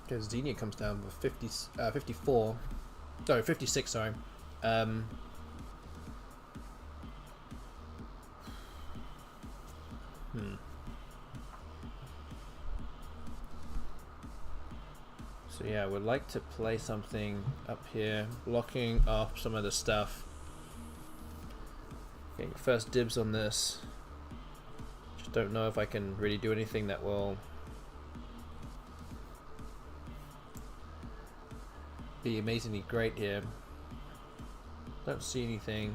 Because Xenia comes down with 54. Sorry, 56, sorry. So yeah, I would like to play something up here, blocking off some of the stuff. Getting first dibs on this. Just don't know if I can really do anything that will be amazingly great here. Don't see anything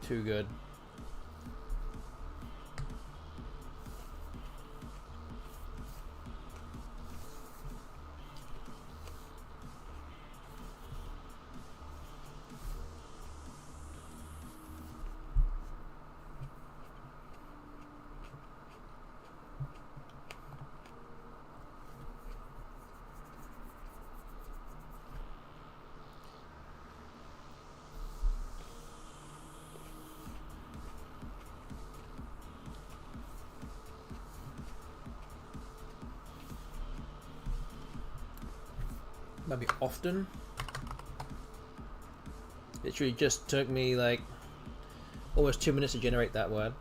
too good. Maybe often. Literally just took me like almost 2 minutes to generate that word.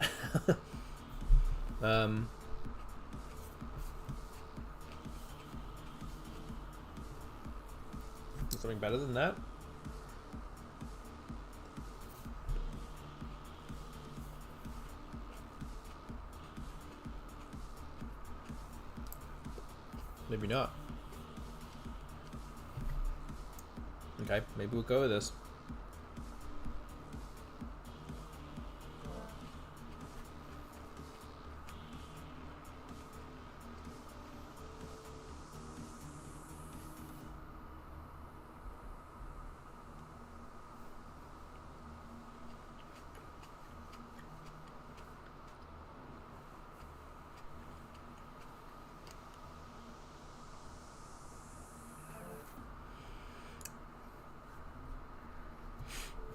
Something better than that. Maybe not. Okay, maybe we'll go with this.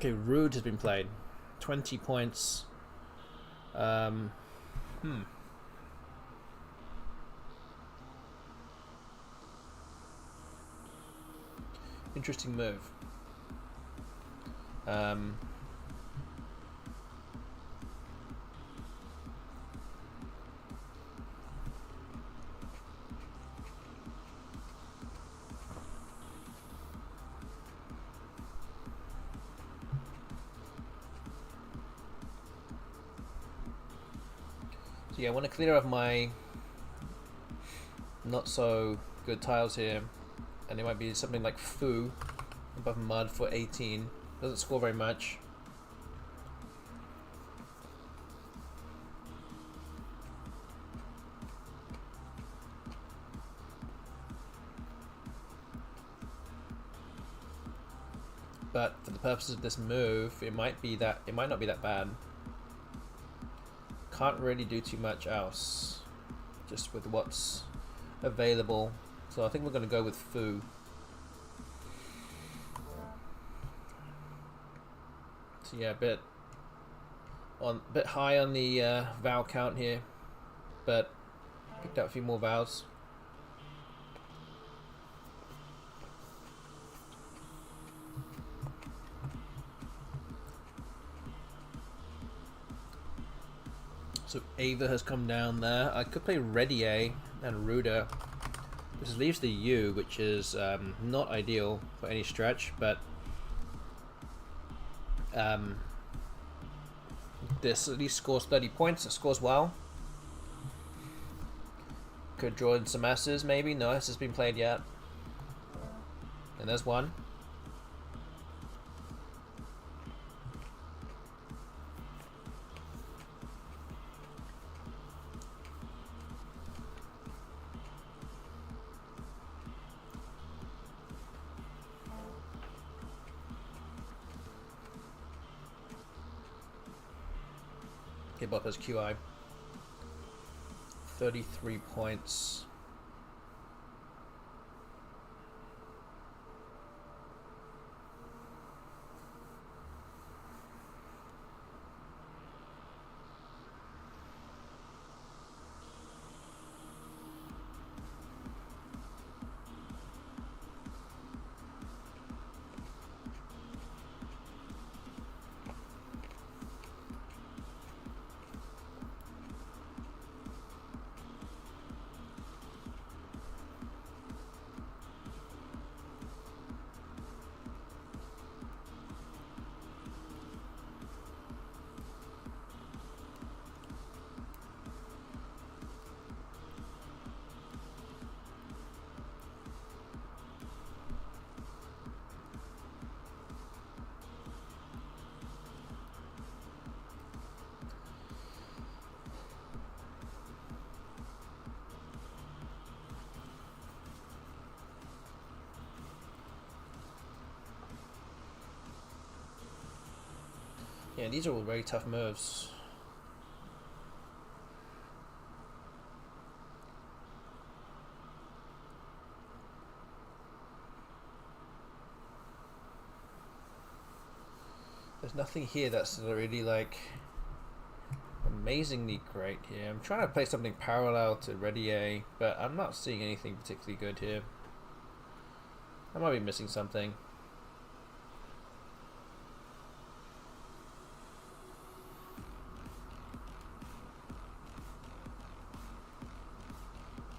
Okay, Rude has been played. 20 points. Interesting move. So yeah, I want to clear off my not so good tiles here, and it might be something like Foo above mud for 18. Doesn't score very much. But for the purposes of this move, it might not be that bad. Can't really do too much else, just with what's available. So I think we're going to go with Foo. So yeah, a bit high on the vowel count here, but picked up a few more vowels. So Ava has come down there. I could play Ready A and Ruda. This leaves the U, which is not ideal for any stretch, but this at least scores 30 points. It scores well. Could draw in some S's maybe. No, this has been played yet. And there's one. Bob has QI. 33 points. Yeah, these are all very tough moves. There's nothing here that's really like amazingly great here. I'm trying to play something parallel to Ready A, but I'm not seeing anything particularly good here. I might be missing something.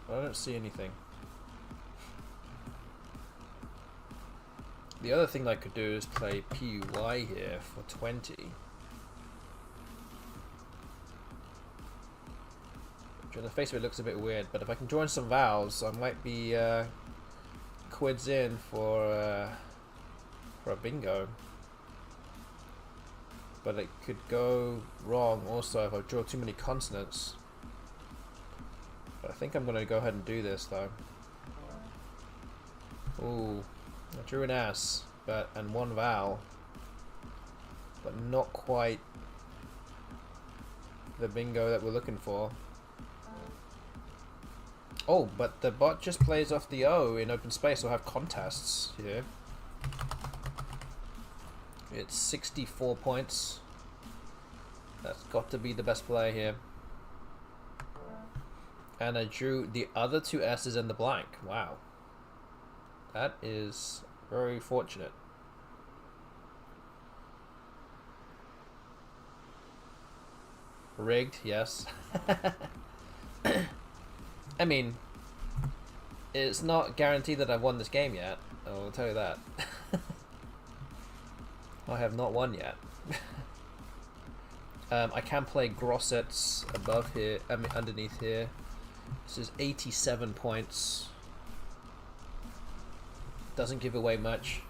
I don't see anything. The other thing I could do is play PUY here for 20. Which on the face of it looks a bit weird, but if I can join some vowels, I might be quids in for a bingo. But it could go wrong also if I draw too many consonants. But I think I'm going to go ahead and do this though. Ooh. I drew an S, and one vowel, but not quite the bingo that we're looking for. Oh, but the bot just plays off the O in open space, so I have contests here. It's 64 points. That's got to be the best play here. And I drew the other two S's and the blank. Wow. That is very fortunate. Rigged, yes. I mean, it's not guaranteed that I've won this game yet. I'll tell you that. I have not won yet. I can play grossets above here, underneath here. This is 87 points. Doesn't give away much.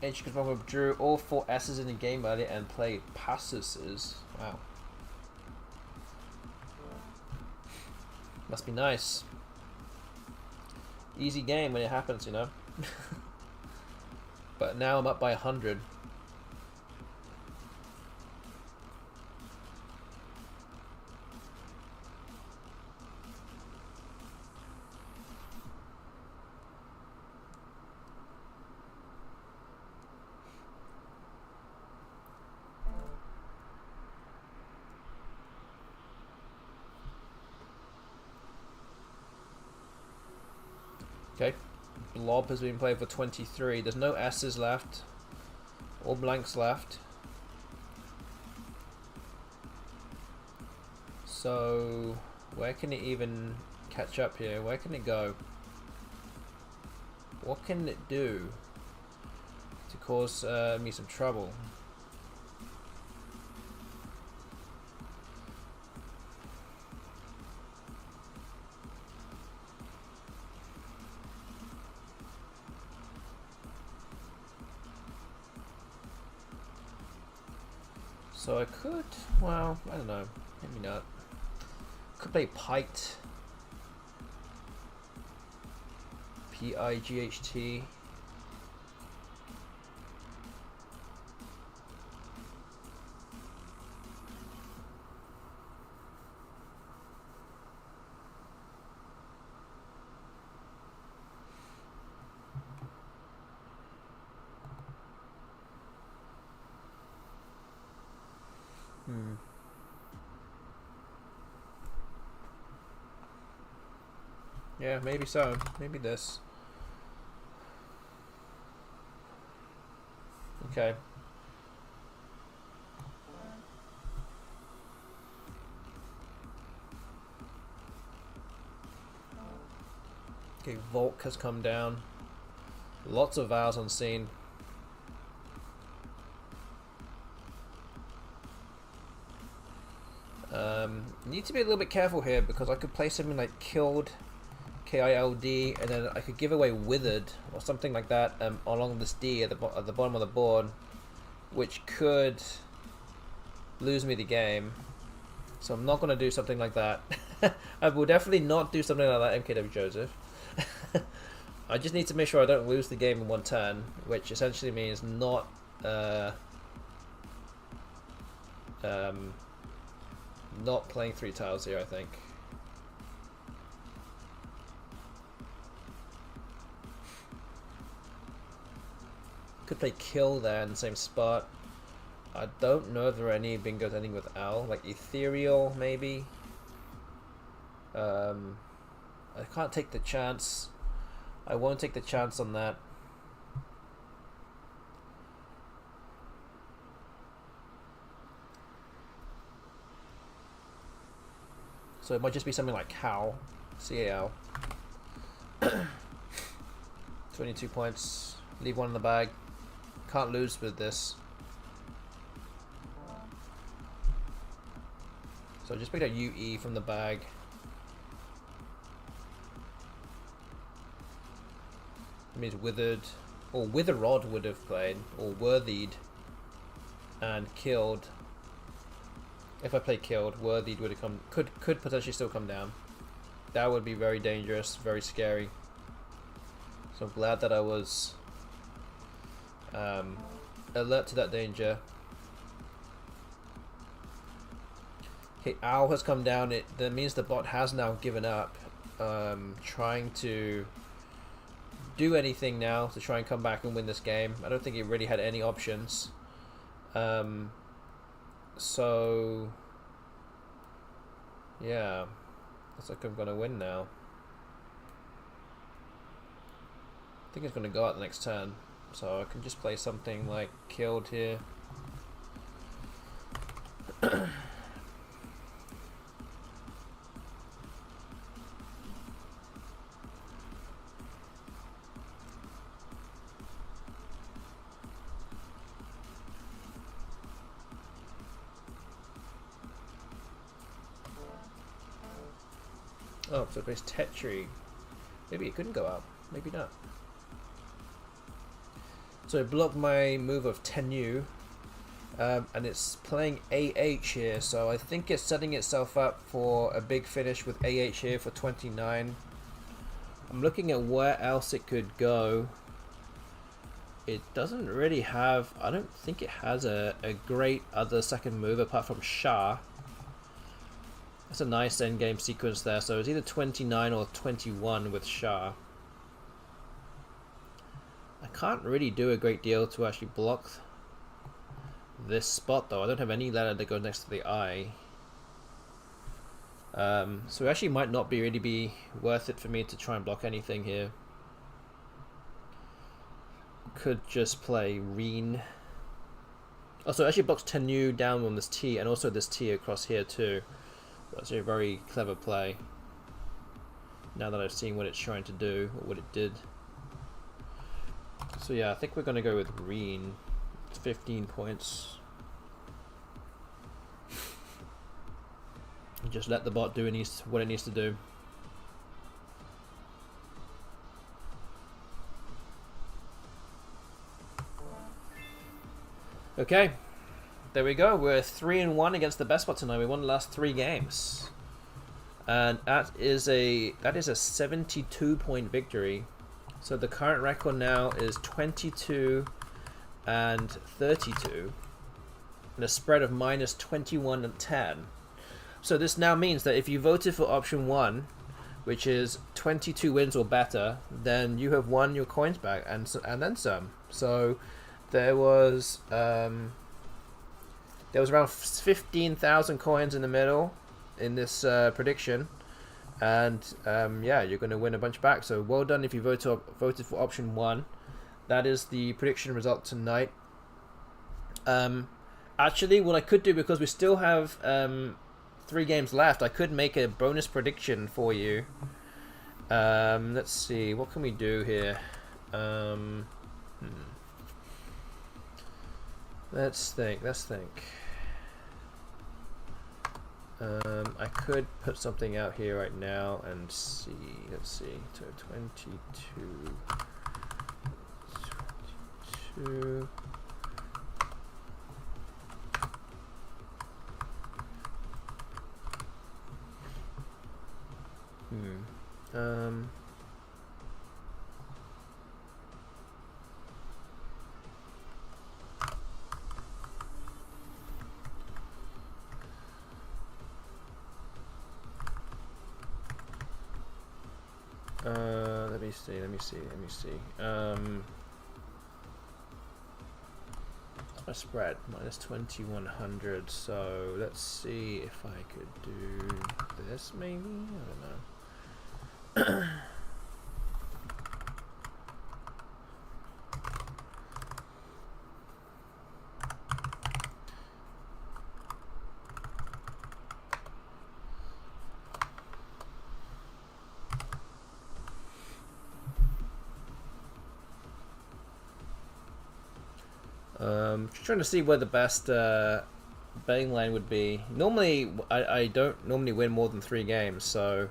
H drew all 4 S's in the game earlier and played passes. Wow. Must be nice. Easy game when it happens, you know. But now I'm up by 100. Okay, blob has been played for 23. There's no S's left, or blanks left. So, where can it even catch up here? Where can it go? What can it do to cause me some trouble? So I could, well, I don't know, maybe not. Could play Piked. P-I-G-H-T. Yeah, maybe so. Maybe this. Okay. Okay, Volk has come down. Lots of vowels on scene. Need to be a little bit careful here because I could play something like Killed, K-I-L-D, and then I could give away Withered or something like that along this D at the bottom of the board, which could lose me the game. So I'm not going to do something like that. I will definitely not do something like that, MKW Joseph. I just need to make sure I don't lose the game in one turn, which essentially means not not playing 3 tiles here, I think. Could play kill there in the same spot. I don't know if there are any bingos ending with L, like ethereal maybe. I can't take the chance. I won't take the chance on that. So it might just be something like Cal, C-A-L. 22 points. Leave one in the bag. Can't lose with this. So just picked out UE from the bag. It means withered, or witherrod would have played, or worthied, and killed. If I play killed, worthied would have come, could potentially still come down. That would be very dangerous, very scary. So I'm glad that I was alert to that danger. Okay, Owl has come down. That means the bot has now given up trying to do anything now to try and come back and win this game. I don't think it really had any options. So yeah, looks like I'm gonna win now. I think it's gonna go out the next turn, so I can just play something like killed here. Oh, so it plays Tetri. Maybe it couldn't go out. Maybe not. So it blocked my move of Tenu. And it's playing AH here. So I think it's setting itself up for a big finish with AH here for 29. I'm looking at where else it could go. It doesn't really have... I don't think it has a great other second move apart from Shah. That's a nice endgame sequence there. So it's either 29 or 21 with Shah. I can't really do a great deal to actually block this spot though. I don't have any letter that goes next to the I. So it actually might not really be worth it for me to try and block anything here. Could just play Reen. Also, it actually blocks Tenu down on this T and also this T across here too. That's a very clever play. Now that I've seen what it's trying to do, or what it did. So yeah, I think we're going to go with Reen. It's 15 points. And just let the bot do what it needs to do. Okay. There we go. We're 3-1 against the best bot tonight. We won the last 3 games, and that is a 72-point victory. So the current record now is 22 and 32, and a spread of minus 21 and 10. So this now means that if you voted for option 1, which is 22 wins or better, then you have won your coins back and then some. So there was around 15,000 coins in the middle in this prediction, and yeah, you're going to win a bunch back. So well done if you voted for option 1. That is the prediction result tonight. Actually, what I could do, because we still have 3 games left, I could make a bonus prediction for you. Let's see, what can we do here? Let's think. I could put something out here right now and see. Let's see. So 22. Let me see. What's my spread? Minus 2100. So let's see if I could do this maybe? I don't know. Just trying to see where the best betting line would be. Normally, I don't normally win more than 3 games, so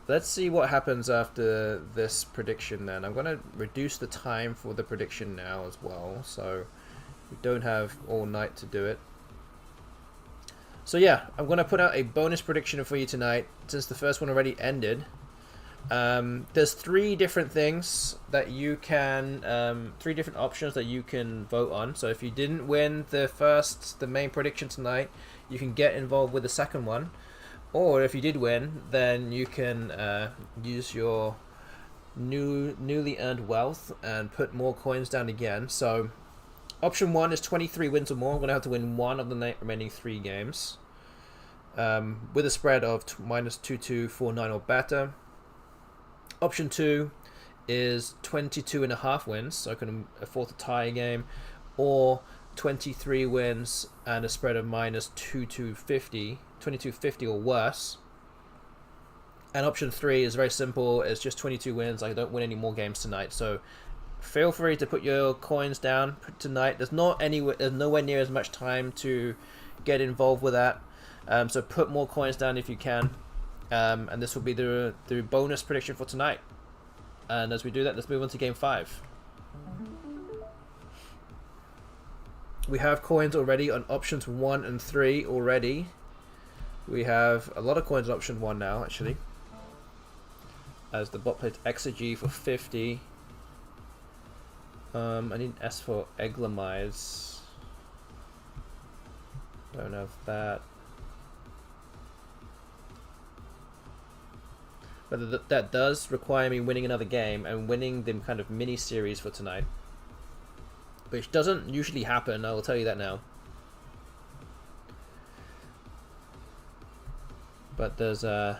let's see what happens after this prediction then. I'm going to reduce the time for the prediction now as well, so we don't have all night to do it. So yeah, I'm going to put out a bonus prediction for you tonight, since the first one already ended. There's 3 different things that you can, 3 different options that you can vote on. So if you didn't win the main prediction tonight, you can get involved with the second one. Or if you did win, then you can use your newly earned wealth and put more coins down again. So option 1 is 23 wins or more. I'm going to have to win 1 of the remaining 3 games with a spread of minus 2249 or better. Option 2 is 22.5 wins, so I can afford to tie a game, or 23 wins and a spread of minus 2250 or worse. And option 3 is very simple, it's just 22 wins, I don't win any more games tonight. So feel free to put your coins down tonight. There's nowhere near as much time to get involved with that, so put more coins down if you can. And this will be the bonus prediction for tonight. And as we do that, let's move on to game 5. We have coins already on options 1 and 3 already. We have a lot of coins on option 1 now, actually. As the bot plays Exegy for 50. I need S for Egglamize. Don't have that. But that does require me winning another game and winning the kind of mini series for tonight, which doesn't usually happen, I will tell you that now. But there's no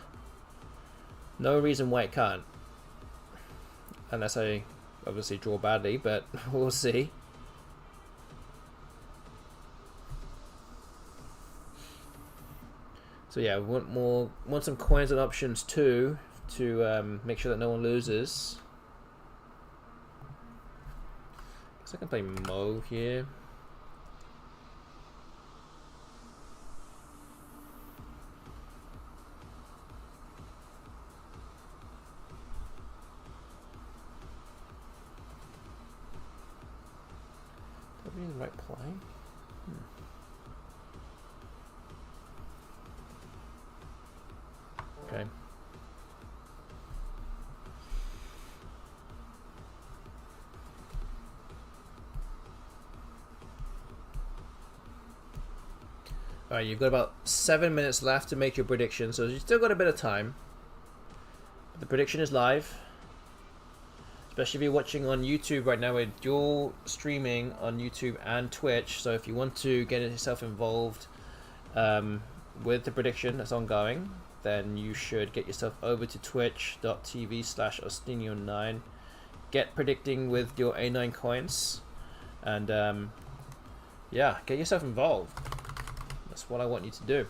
reason why it can't, unless I obviously draw badly, but we'll see. So yeah, we want some coins and options too, to make sure that no one loses. Guess I can play Mo here. Would that be the right play? Okay. Alright, you've got about 7 minutes left to make your prediction, so you've still got a bit of time. The prediction is live. Especially if you're watching on YouTube right now, we're dual streaming on YouTube and Twitch, so if you want to get yourself involved with the prediction that's ongoing, then you should get yourself over to twitch.tv/Ostinio9. Get predicting with your A9 coins, and yeah, get yourself involved. That's what I want you to do.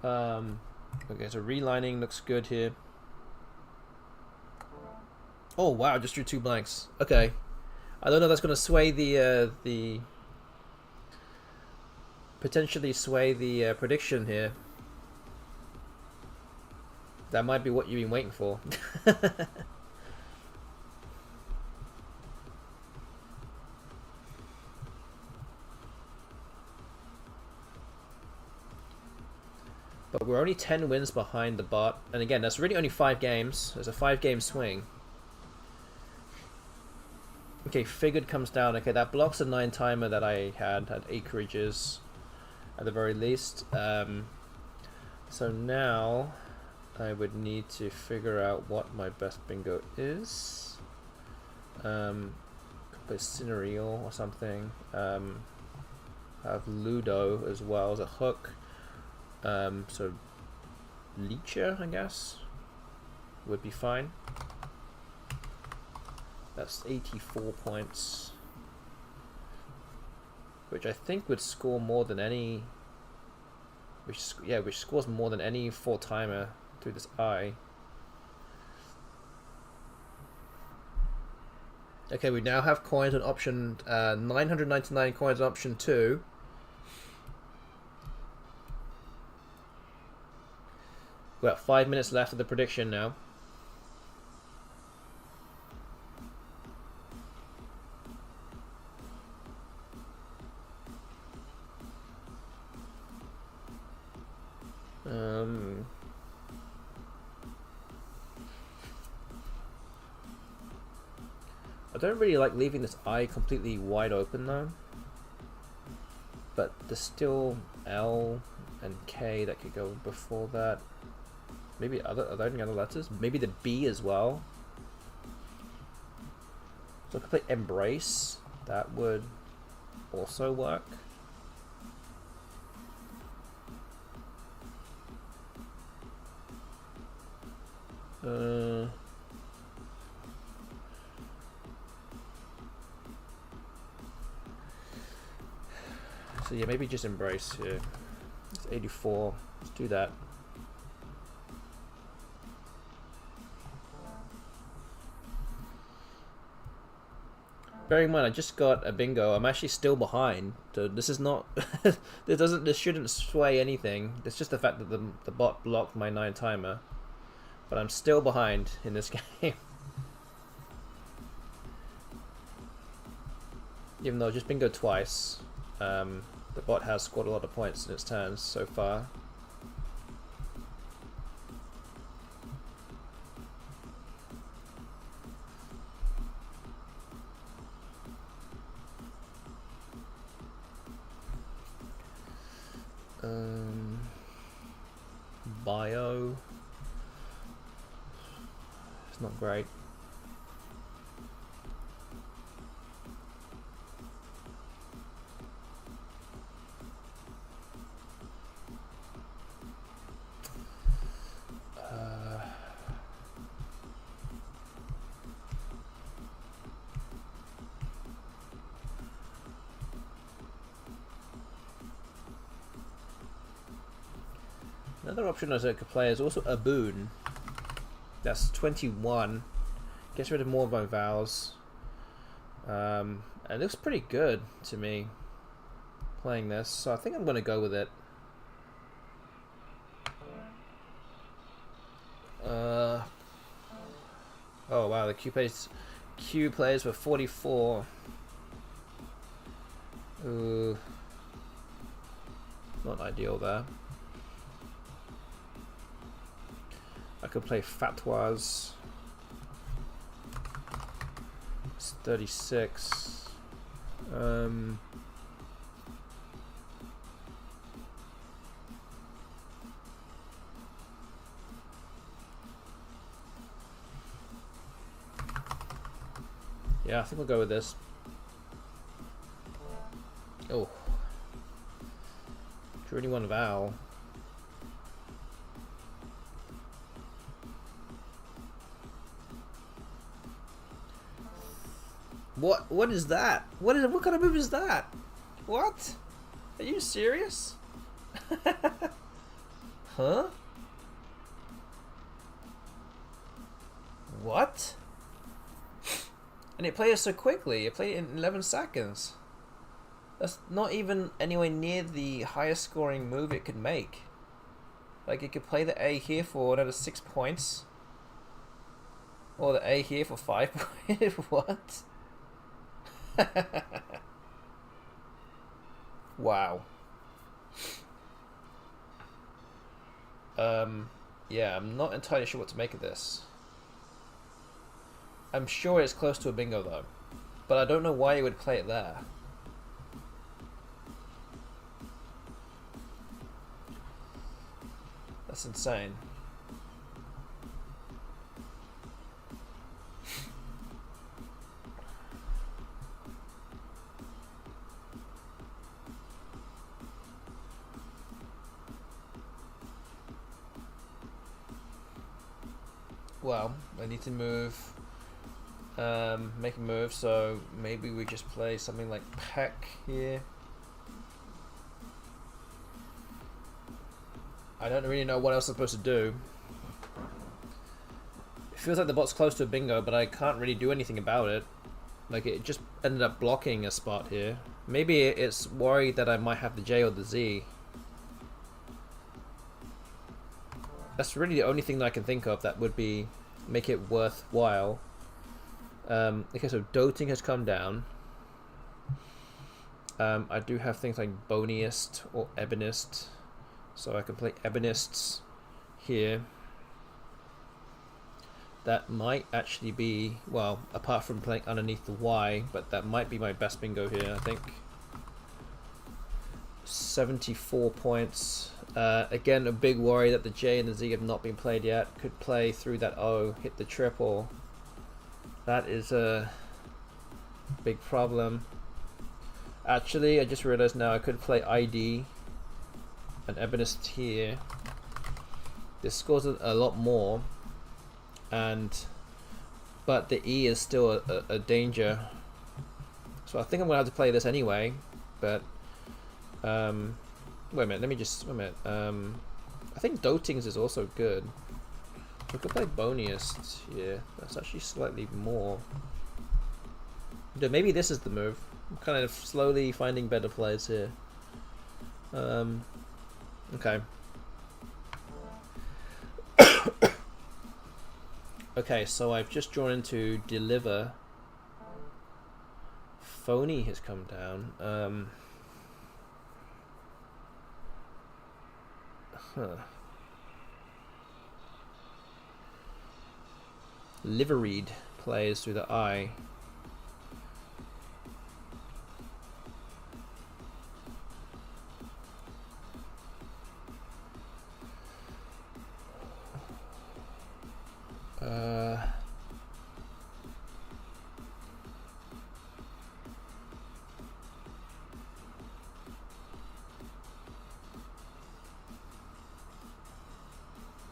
Okay, so relining looks good here. Oh wow, just drew 2 blanks. Okay, I don't know if that's going to sway the potentially sway the prediction here. That might be what you've been waiting for. But we're only 10 wins behind the bot. And again, that's really only 5 games. There's a 5-game swing. Okay, figured comes down. Okay, that blocks a 9 timer that I had acreages at the very least. So now I would need to figure out what my best bingo is. Could play Cinereal or something. Have Ludo as well as a hook. So Leecher, I guess, would be fine. That's 84 points, which I think would score more than any. Which scores more than any 4-timer through this eye. Okay, we now have coins on option 999 coins on option 2. We're at 5 minutes left of the prediction now. I don't really like leaving this eye completely wide open though. But there's still L and K that could go before that. Maybe are there any other letters? Maybe the B as well. So I could play Embrace. That would also work. So yeah, maybe just Embrace here. It's 84. Let's do that. Bearing in mind, I just got a bingo. I'm actually still behind. So this is not. This shouldn't sway anything. It's just the fact that the bot blocked my 9-timer. But I'm still behind in this game. Even though I just bingo twice, the bot has scored a lot of points in its turns so far. Bio. It's not great. Another option I could play is also a boon. That's 21. Gets rid of more of my vowels. And it looks pretty good to me playing this, so I think I'm going to go with it. Oh wow, the Q plays for 44. Ooh, not ideal there. I could play Fatwas. It's 36. Yeah, I think we'll go with this. Oh. Drew only one vowel. What is that? What kind of move is that? What? Are you serious? Huh? What? And it played it so quickly. It played it in 11 seconds. That's not even anywhere near the highest scoring move it could make. Like, it could play the A here for another 6 points. Or the A here for 5 points. What? Wow. Yeah, I'm not entirely sure what to make of this. I'm sure it's close to a bingo though, but I don't know why you would play it there. That's insane. Well, I need to move, make a move, so maybe we just play something like Peck here. I don't really know what else I'm supposed to do. It feels like the bot's close to a bingo, but I can't really do anything about it. Like, it just ended up blocking a spot here. Maybe it's worried that I might have the J or the Z. That's really the only thing that I can think of that would be make it worthwhile. Okay, so doting has come down. I do have things like boniest or ebonist, so I can play ebonists here. That might actually be, well, apart from playing underneath the Y, but that might be my best bingo here, I think. 74 points. Again, a big worry that the J and the Z have not been played yet. Could play through that O, hit the triple. That is a big problem. Actually, I just realized now I could play ID, an ebonist here. This scores a lot more, but the E is still a danger. So I think I'm gonna have to play this anyway. But wait a minute, let me just, wait a minute. I think Dotings is also good. We could play Boniest here. That's actually slightly more. Maybe this is the move. I'm kind of slowly finding better plays here. Okay. Okay, so I've just drawn into Deliver. Phony has come down. Liveried plays through the I.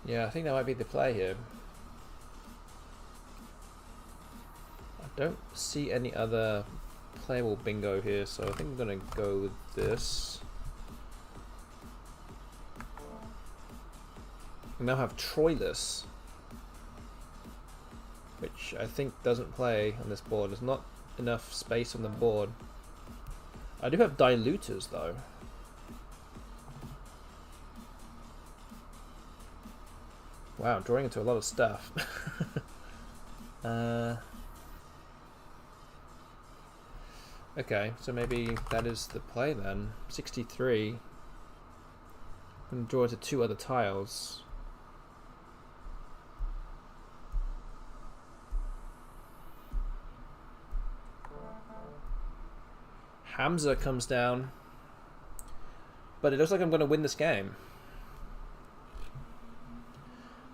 Yeah, I think that might be the play here. I don't see any other playable bingo here, so I think I'm gonna go with this. We now have Troilus, which I think doesn't play on this board. There's not enough space on the board. I do have Diluters though. Wow, drawing into a lot of stuff. Okay, so maybe that is the play then. 63. I'm going to draw into two other tiles. Hamza comes down. But it looks like I'm going to win this game.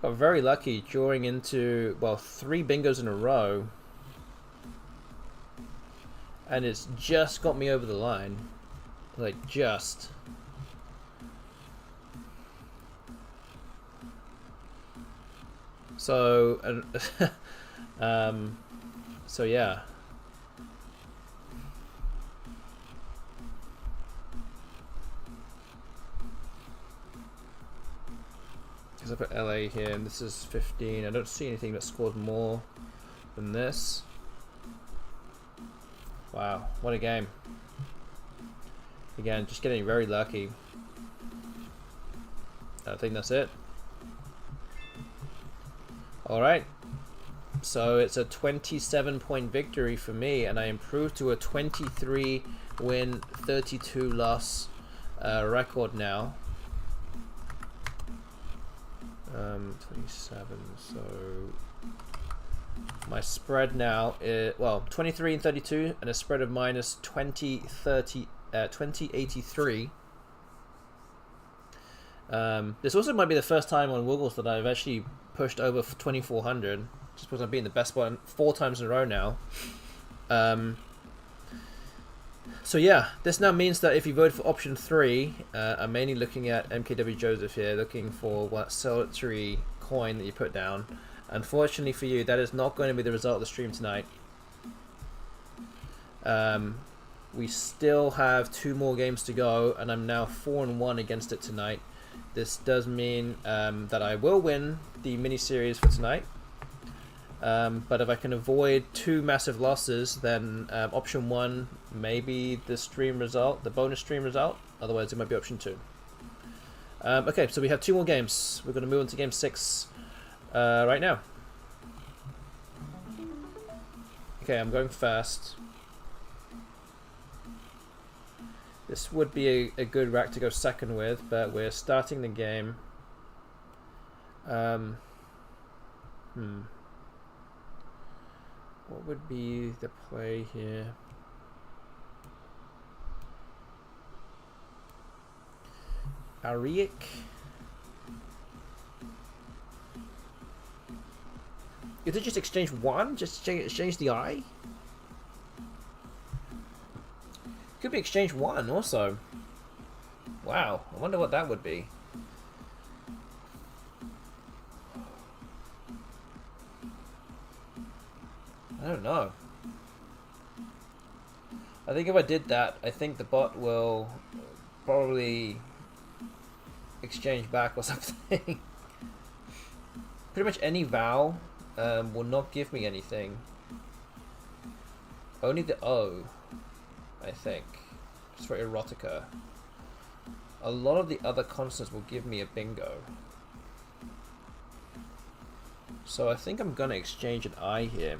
Got very lucky drawing into, well, 3 bingos in a row. And it's just got me over the line. Like, just. So, so yeah. I put LA here, and this is 15. I don't see anything that scored more than this. Wow, what a game. Again, just getting very lucky. I think that's it. Alright. So it's a 27-point victory for me, and I improved to a 23 win, 32 loss record now. 27, so my spread now is, well, 23 and 32, and a spread of minus 2083, This also might be the first time on Woogles that I've actually pushed over 2400, just because I've been the best one 4 times in a row now. So yeah, this now means that if you vote for option 3, I'm mainly looking at MKW Joseph here, looking for what solitary coin that you put down. Unfortunately for you, that is not going to be the result of the stream tonight. We still have 2 more games to go, and I'm now 4-1 against it tonight. This does mean that I will win the mini-series for tonight. But if I can avoid 2 massive losses, then option 1 may be the stream result, the bonus stream result. Otherwise, it might be option 2. Okay, so we have 2 more games. We're going to move on to game 6 right now. Okay, I'm going fast. This would be a good rack to go second with, but we're starting the game. What would be the play here? Ariak. Is it just exchange 1? Just exchange the eye? Could be exchange 1 also. Wow, I wonder what that would be. I don't know. I think if I did that, I think the bot will probably exchange back or something. Pretty much any vowel will not give me anything. Only the O, I think, just for erotica. A lot of the other consonants will give me a bingo. So I think I'm gonna exchange an I here.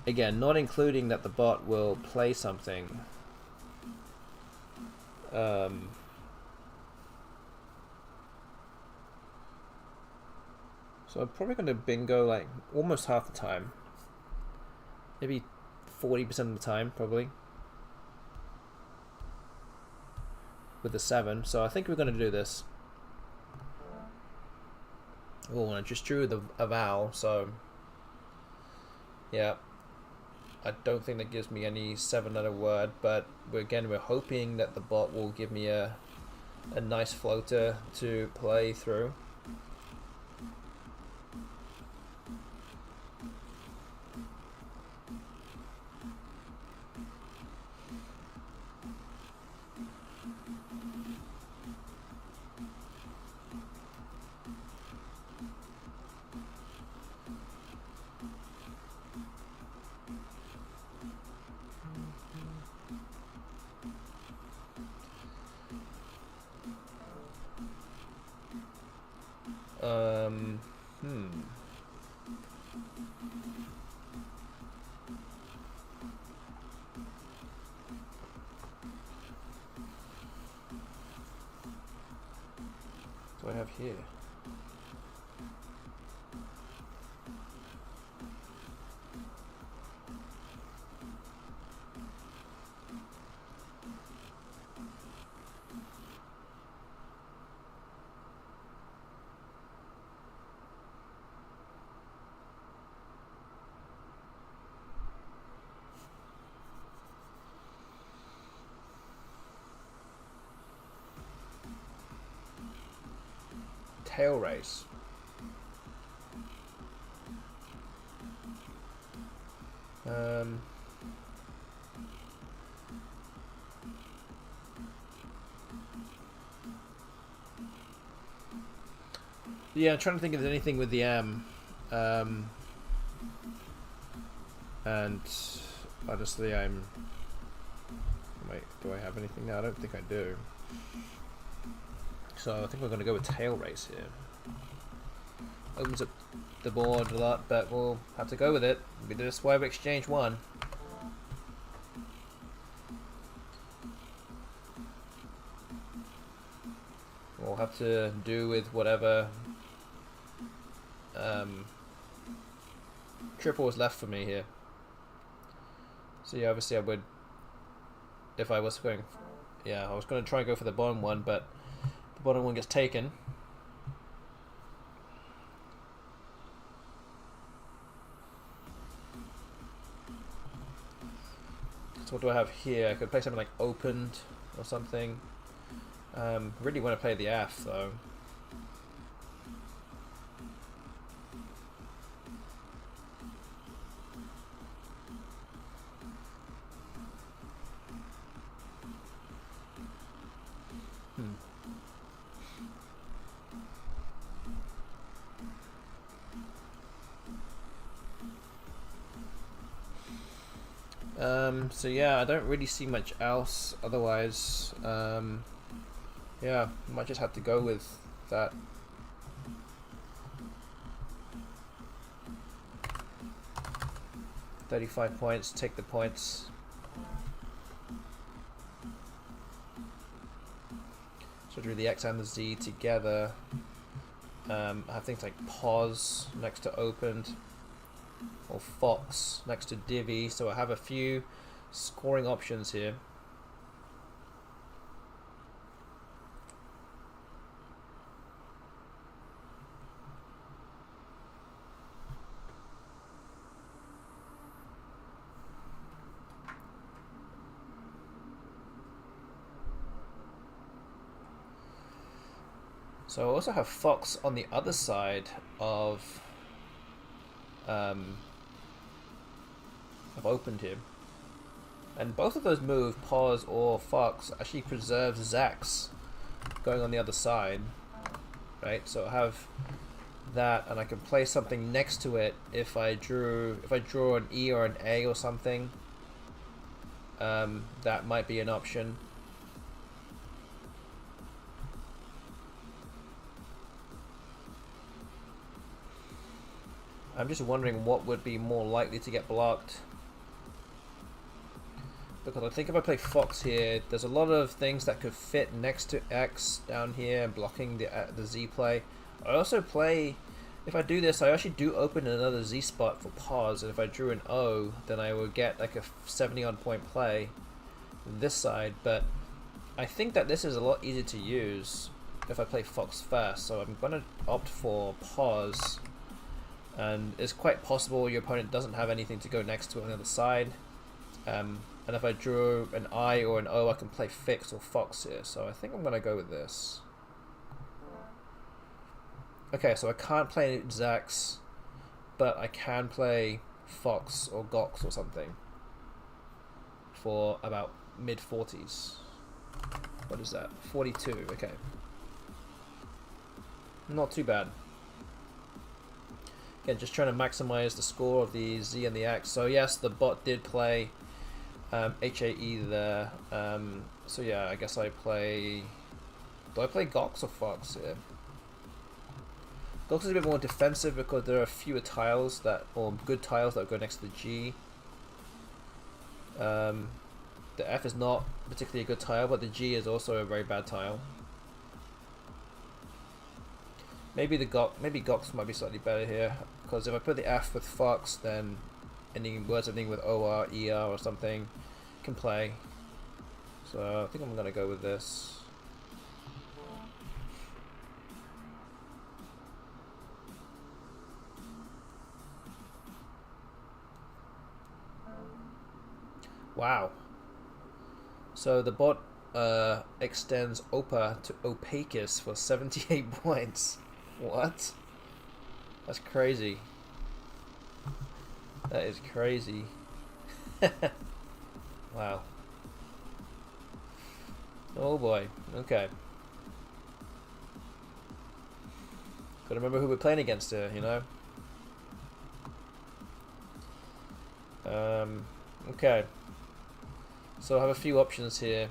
Again, not including that the bot will play something. So I'm probably going to bingo like almost half the time. Maybe 40% of the time, probably. With the 7. So I think we're going to do this. Oh, and I just drew a vowel, so... yeah. I don't think that gives me any 7-letter word, but again, we're hoping that the bot will give me a nice floater to play through. What do I have here? Tail race. Yeah, I'm trying to think if there's anything with the M. And honestly, wait, do I have anything now? I don't think I do. So I think we're going to go with tail race here. Opens up the board a lot, but we'll have to go with it. We did a swerve exchange 1. We'll have to do with whatever triple is left for me here. So yeah, obviously I would, if I was going, yeah, I was going to try and go for the bottom one, but The bottom one gets taken. So what do I have here? I could play something like opened or something. Really want to play the AF though. So yeah, I don't really see much else otherwise. Yeah, might just have to go with that. $35 points, take the points. So drew the X and the Z together. I have things like pause next to opened, or fox next to divvy, so I have a few scoring options here. So I also have fox on the other side of I've opened him, and both of those moves, pause or fox, actually preserves Zax going on the other side, right? So I have that, and I can play something next to it if I draw an E or an A or something. That might be an option. I'm just wondering what would be more likely to get blocked. Because I think if I play fox here, there's a lot of things that could fit next to X down here, blocking the Z play. I also play, if I do this, I actually do open another Z spot for pause, and if I drew an O, then I would get like a 70-odd point play this side, but I think that this is a lot easier to use if I play fox first, so I'm going to opt for pause, and it's quite possible your opponent doesn't have anything to go next to on the other side. And if I drew an I or an O, I can play fix or fox here. So I think I'm going to go with this. Okay, so I can't play Zax, but I can play fox or gox or something for about mid-40s. What is that? 42, okay. Not too bad. Again, just trying to maximize the score of the Z and the X. So yes, the bot did play HAE there. So yeah, I guess I play... Do I play Gox or Fox here? Gox is a bit more defensive because there are fewer tiles that, or good tiles that go next to the G. The F is not particularly a good tile, but the G is also a very bad tile. Maybe Gox might be slightly better here, because if I put the F with Fox, then any words ending with OR, ER or something can play. So I think I'm gonna go with this. Wow. So the bot extends Opa to Opacus for 78 points. What? That's crazy. That is crazy. Wow. Oh boy. Okay. Gotta remember who we're playing against here, you know? Okay. So I have a few options here.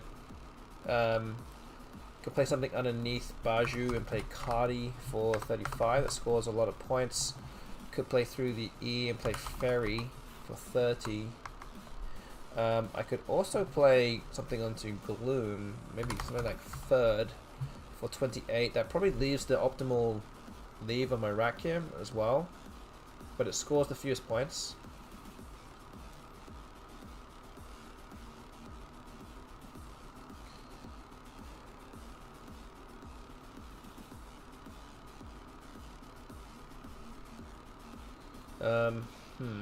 Could play something underneath Baju and play Cardi for 35. That scores a lot of points. Could play through the E and play Ferry for 30. I could also play something onto Gloom, maybe something like Third for 28. That probably leaves the optimal leave on my rack here as well, but it scores the fewest points. Hmm.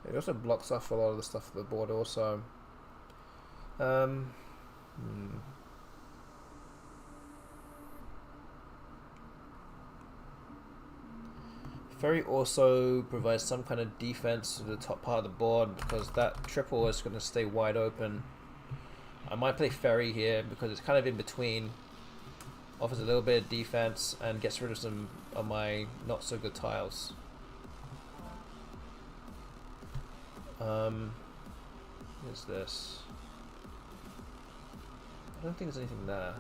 It also blocks off a lot of the stuff on the board also. Hmm. Ferry also provides some kind of defense to the top part of the board because that triple is going to stay wide open. I might play Ferry here because it's kind of in between. Offers a little bit of defense and gets rid of some of my not so good tiles. What's this? I don't think there's anything there.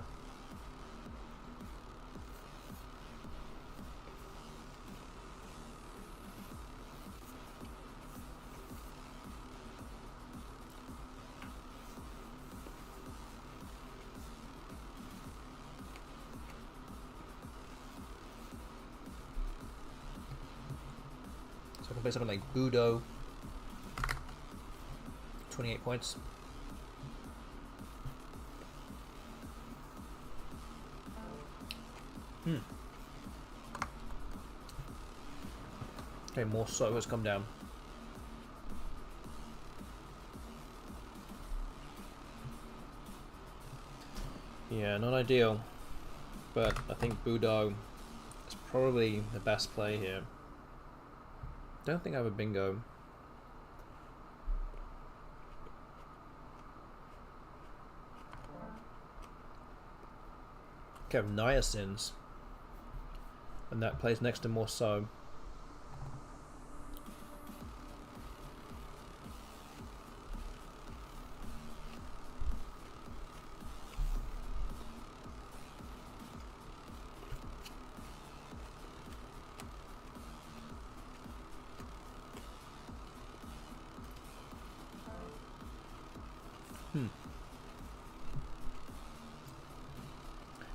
So I can play something like Budo. 28 points. Okay, more so has come down. Yeah, not ideal, but I think Budo is probably the best play here. Don't think I have a bingo. Okay, I have niacins, and that plays next to more so.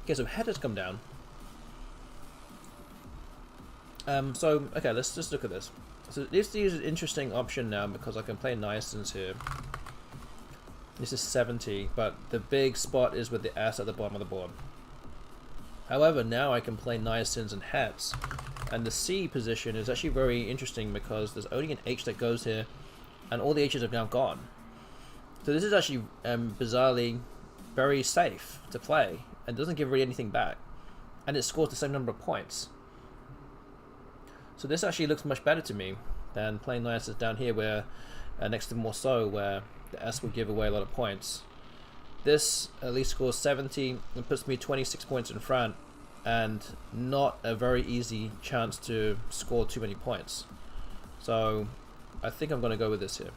Okay, so head has come down. Okay, let's just look at this. So this is an interesting option now because I can play niacins here. This is 70, but the big spot is with the S at the bottom of the board. However, now I can play niacins and heads. And the C position is actually very interesting because there's only an H that goes here, and all the H's have now gone. So this is actually bizarrely very safe to play and doesn't give really anything back, and it scores the same number of points. So this actually looks much better to me than playing niacins down here where next to more so where the S would give away a lot of points. This at least scores 70 and puts me 26 points in front, and not a very easy chance to score too many points. So I think I'm going to go with this here.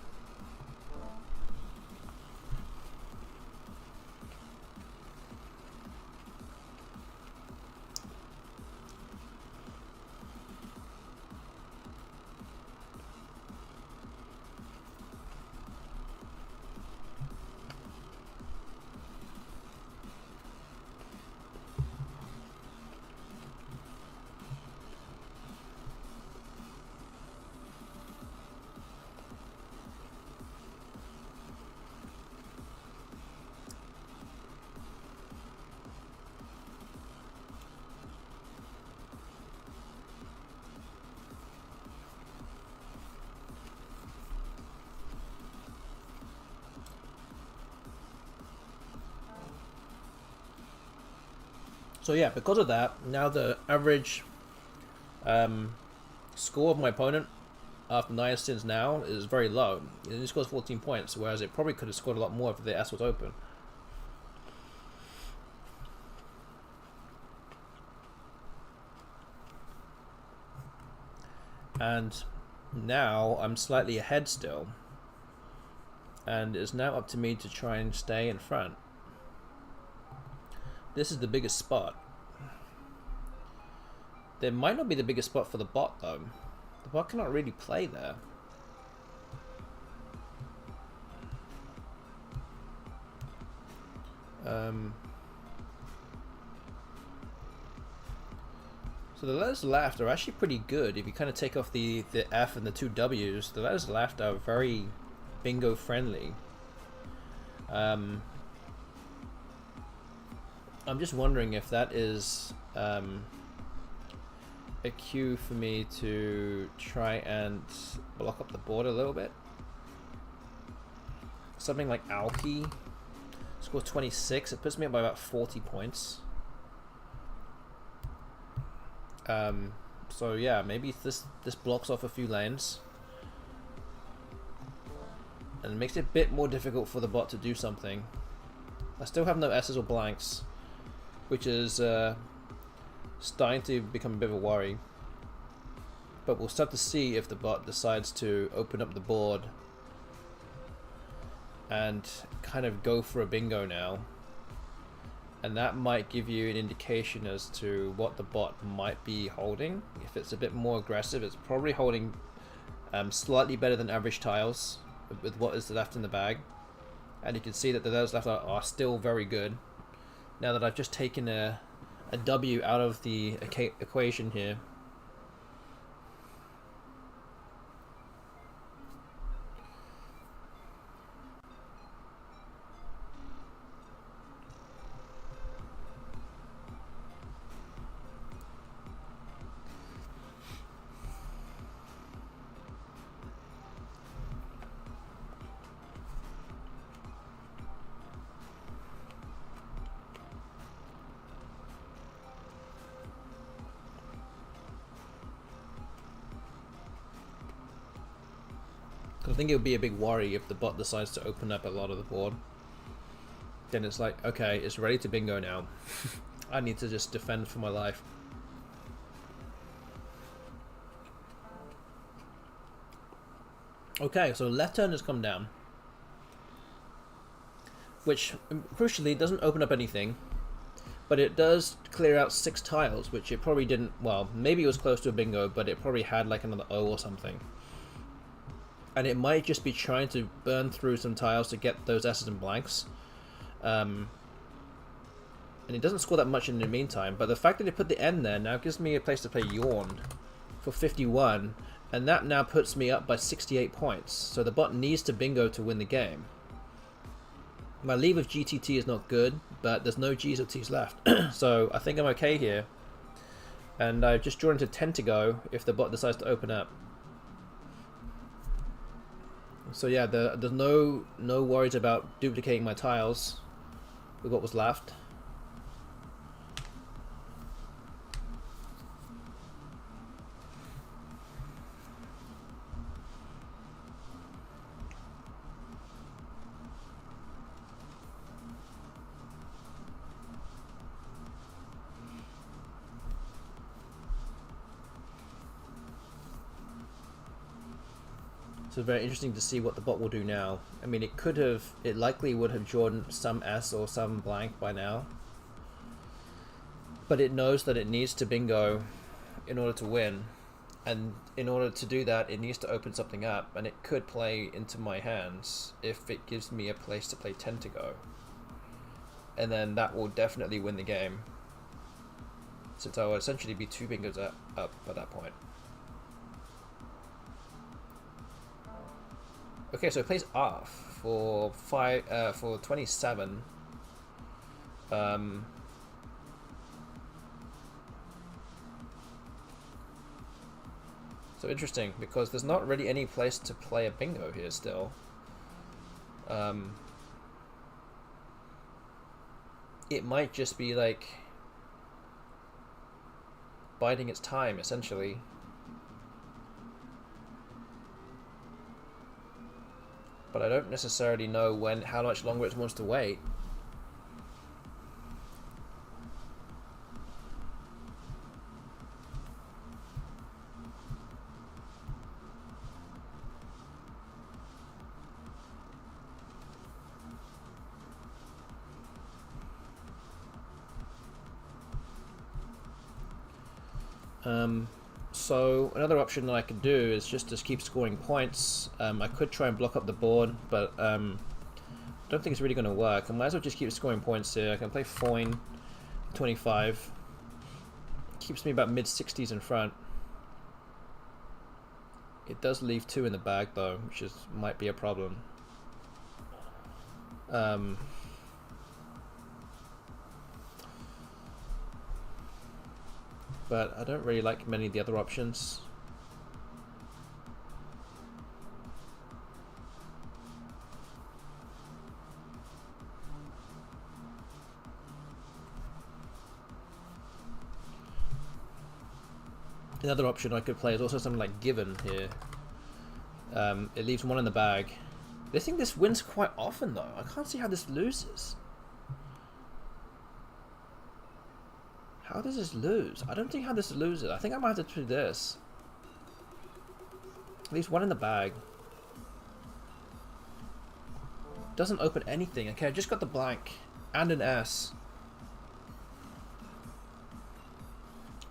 So yeah, because of that, now the average score of my opponent after niacins now is very low. It only scores 14 points, whereas it probably could have scored a lot more if the S was open. And now I'm slightly ahead still, and it's now up to me to try and stay in front. This is the biggest spot. There might not be the biggest spot for the bot though. The bot cannot really play there. So the letters left are actually pretty good. If you kind of take off the F and the two W's, the letters left are very bingo friendly. I'm just wondering if that is a cue for me to try and block up the board a little bit. Something like Alki scores 26. It puts me up by about 40 points. So yeah, maybe this blocks off a few lanes and it makes it a bit more difficult for the bot to do something. I still have no S's or blanks, which is starting to become a bit of a worry. But we'll start to see if the bot decides to open up the board and kind of go for a bingo now. And that might give you an indication as to what the bot might be holding. If it's a bit more aggressive, it's probably holding slightly better than average tiles with what is left in the bag. And you can see that the those left are still very good. Now that I've just taken a W out of the equation here. I think it would be a big worry if the bot decides to open up a lot of the board. Then it's like, okay, it's ready to bingo now. I need to just defend for my life. Okay, so left turn has come down, which crucially doesn't open up anything, but it does clear out 6 tiles, which it probably didn't. Well, maybe it was close to a bingo, but it probably had like another O or something. And it might just be trying to burn through some tiles to get those S's and blanks. And it doesn't score that much in the meantime, but the fact that it put the N there now gives me a place to play Yawned for 51, and that now puts me up by 68 points. So the bot needs to bingo to win the game. My leave of GTT is not good, but there's no G's or T's left. So I think I'm okay here. And I've just drawn into 10 to go if the bot decides to open up. So yeah, there's no worries about duplicating my tiles with what was left. So very interesting to see what the bot will do now. I mean, it likely would have drawn some S or some blank by now. But it knows that it needs to bingo in order to win. And in order to do that, it needs to open something up. And it could play into my hands if it gives me a place to play 10 to go. And then that will definitely win the game, since I will essentially be 2 bingos up at that point. Okay, so it plays off for 27. So interesting, because there's not really any place to play a bingo here still. It might just be like biding its time, essentially. But I don't necessarily know how much longer it wants to wait. So another option that I could do is just to keep scoring points. I could try and block up the board, but I don't think it's really going to work. I might as well just keep scoring points here. I can play Foin 25. Keeps me about mid-60s in front. It does leave 2 in the bag though, which might be a problem. But I don't really like many of the other options. Another option I could play is also something like Given here. It leaves 1 in the bag. I think this wins quite often though. I can't see how this loses. How does this lose? I don't think how this loses. I think I might have to do this. At least 1 in the bag. Doesn't open anything. Okay, I just got the blank and an S.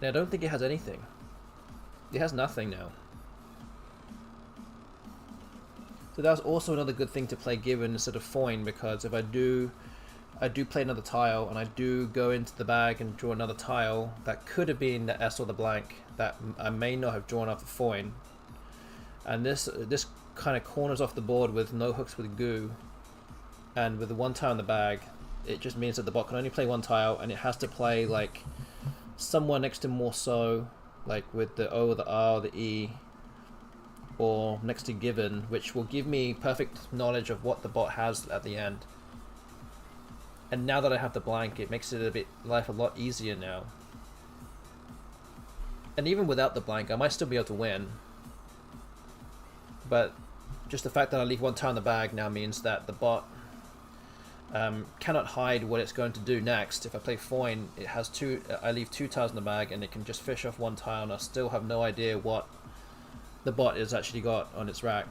And I don't think it has anything. It has nothing now. So that was also another good thing to play Given instead of Foin, because if I do play another tile and I do go into the bag and draw another tile, that could have been the S or the blank that I may not have drawn off the Foin. And this kind of corners off the board with no hooks with goo, and with the 1 tile in the bag, it just means that the bot can only play 1 tile, and it has to play like somewhere next to more so, like with the O, the R, the E, or next to Given, which will give me perfect knowledge of what the bot has at the end. And now that I have the blank, it makes it life a lot easier now. And even without the blank, I might still be able to win. But just the fact that I leave 1 tile in the bag now means that the bot cannot hide what it's going to do next. If I play Foin, it has I leave 2 tiles in the bag, and it can just fish off 1 tile, and I still have no idea what the bot has actually got on its rack.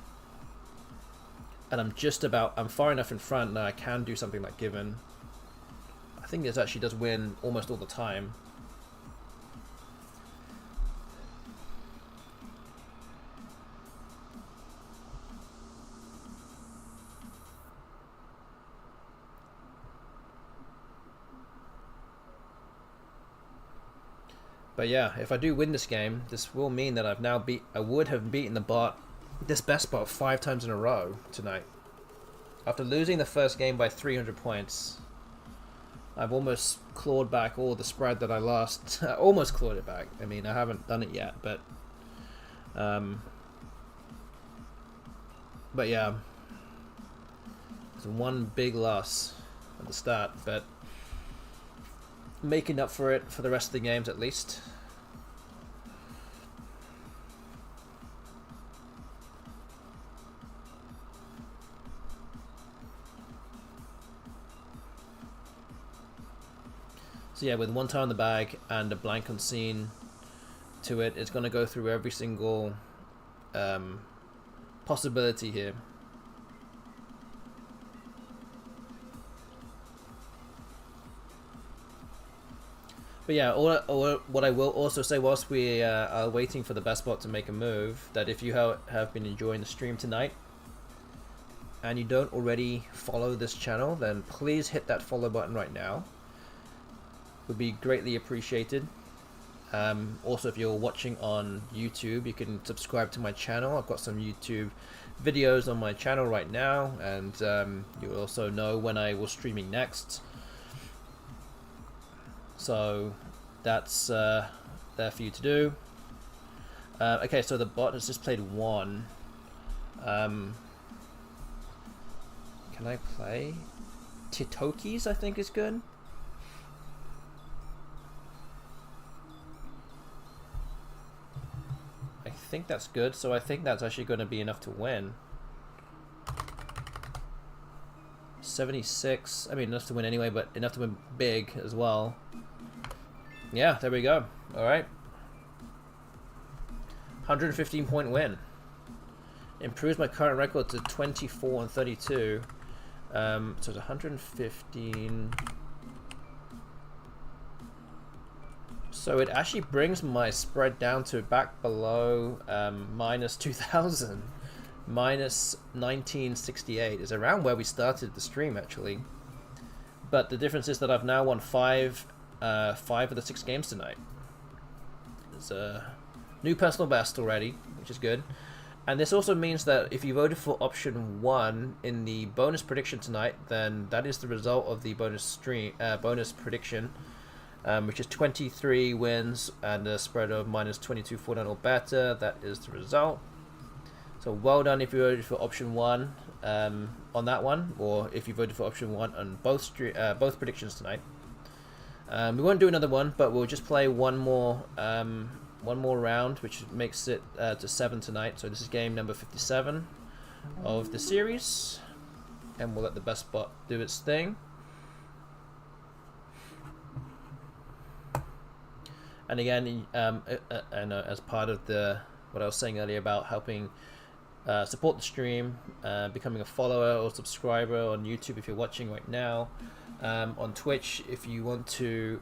And I'm far enough in front that I can do something like Given. I think this actually does win almost all the time. But yeah, if I do win this game, this will mean that I would have beaten the bot, this best bot, 5 times in a row tonight. After losing the first game by 300 points, I've almost clawed back all the spread that I lost. Almost clawed it back. I mean, I haven't done it yet, but yeah, it's 1 big loss at the start, but making up for it for the rest of the games at least. So yeah, with 1 tile in the bag and a blank on scene to it, it's going to go through every single possibility here. But yeah, what I will also say, whilst we are waiting for the best bot to make a move, that if you have been enjoying the stream tonight and you don't already follow this channel, then please hit that follow button right now. Would be greatly appreciated. Also, if you're watching on YouTube, you can subscribe to my channel. I've got some YouTube videos on my channel right now, and you'll also know when I will streaming next. So that's there for you to do. Okay, so the bot has just played 1. Can I play Titokis? I think is good. I think that's good, so I think that's actually going to be enough to win. 76, I mean enough to win anyway, but enough to win big as well. Yeah, there we go. Alright. 115 point win. Improves my current record to 24 and 32. So it's 115. So it actually brings my spread down to back below minus 2,000. Minus 1968 is around where we started the stream actually. But the difference is that I've now won 5 of the 6 games tonight. It's a new personal best already, which is good. And this also means that if you voted for option 1 in the bonus prediction tonight, then that is the result of the bonus prediction, which is 23 wins and a spread of minus 22.49 or better. That is the result. So well done if you voted for option 1 on that one, or if you voted for option 1 on both predictions tonight. We won't do another one, but we'll just play one more round, which makes it to 7 tonight. So this is game number 57 of the series, and we'll let the best bot do its thing. And again, as part of what I was saying earlier about helping support the stream, becoming a follower or subscriber on YouTube if you're watching right now, on Twitch if you want to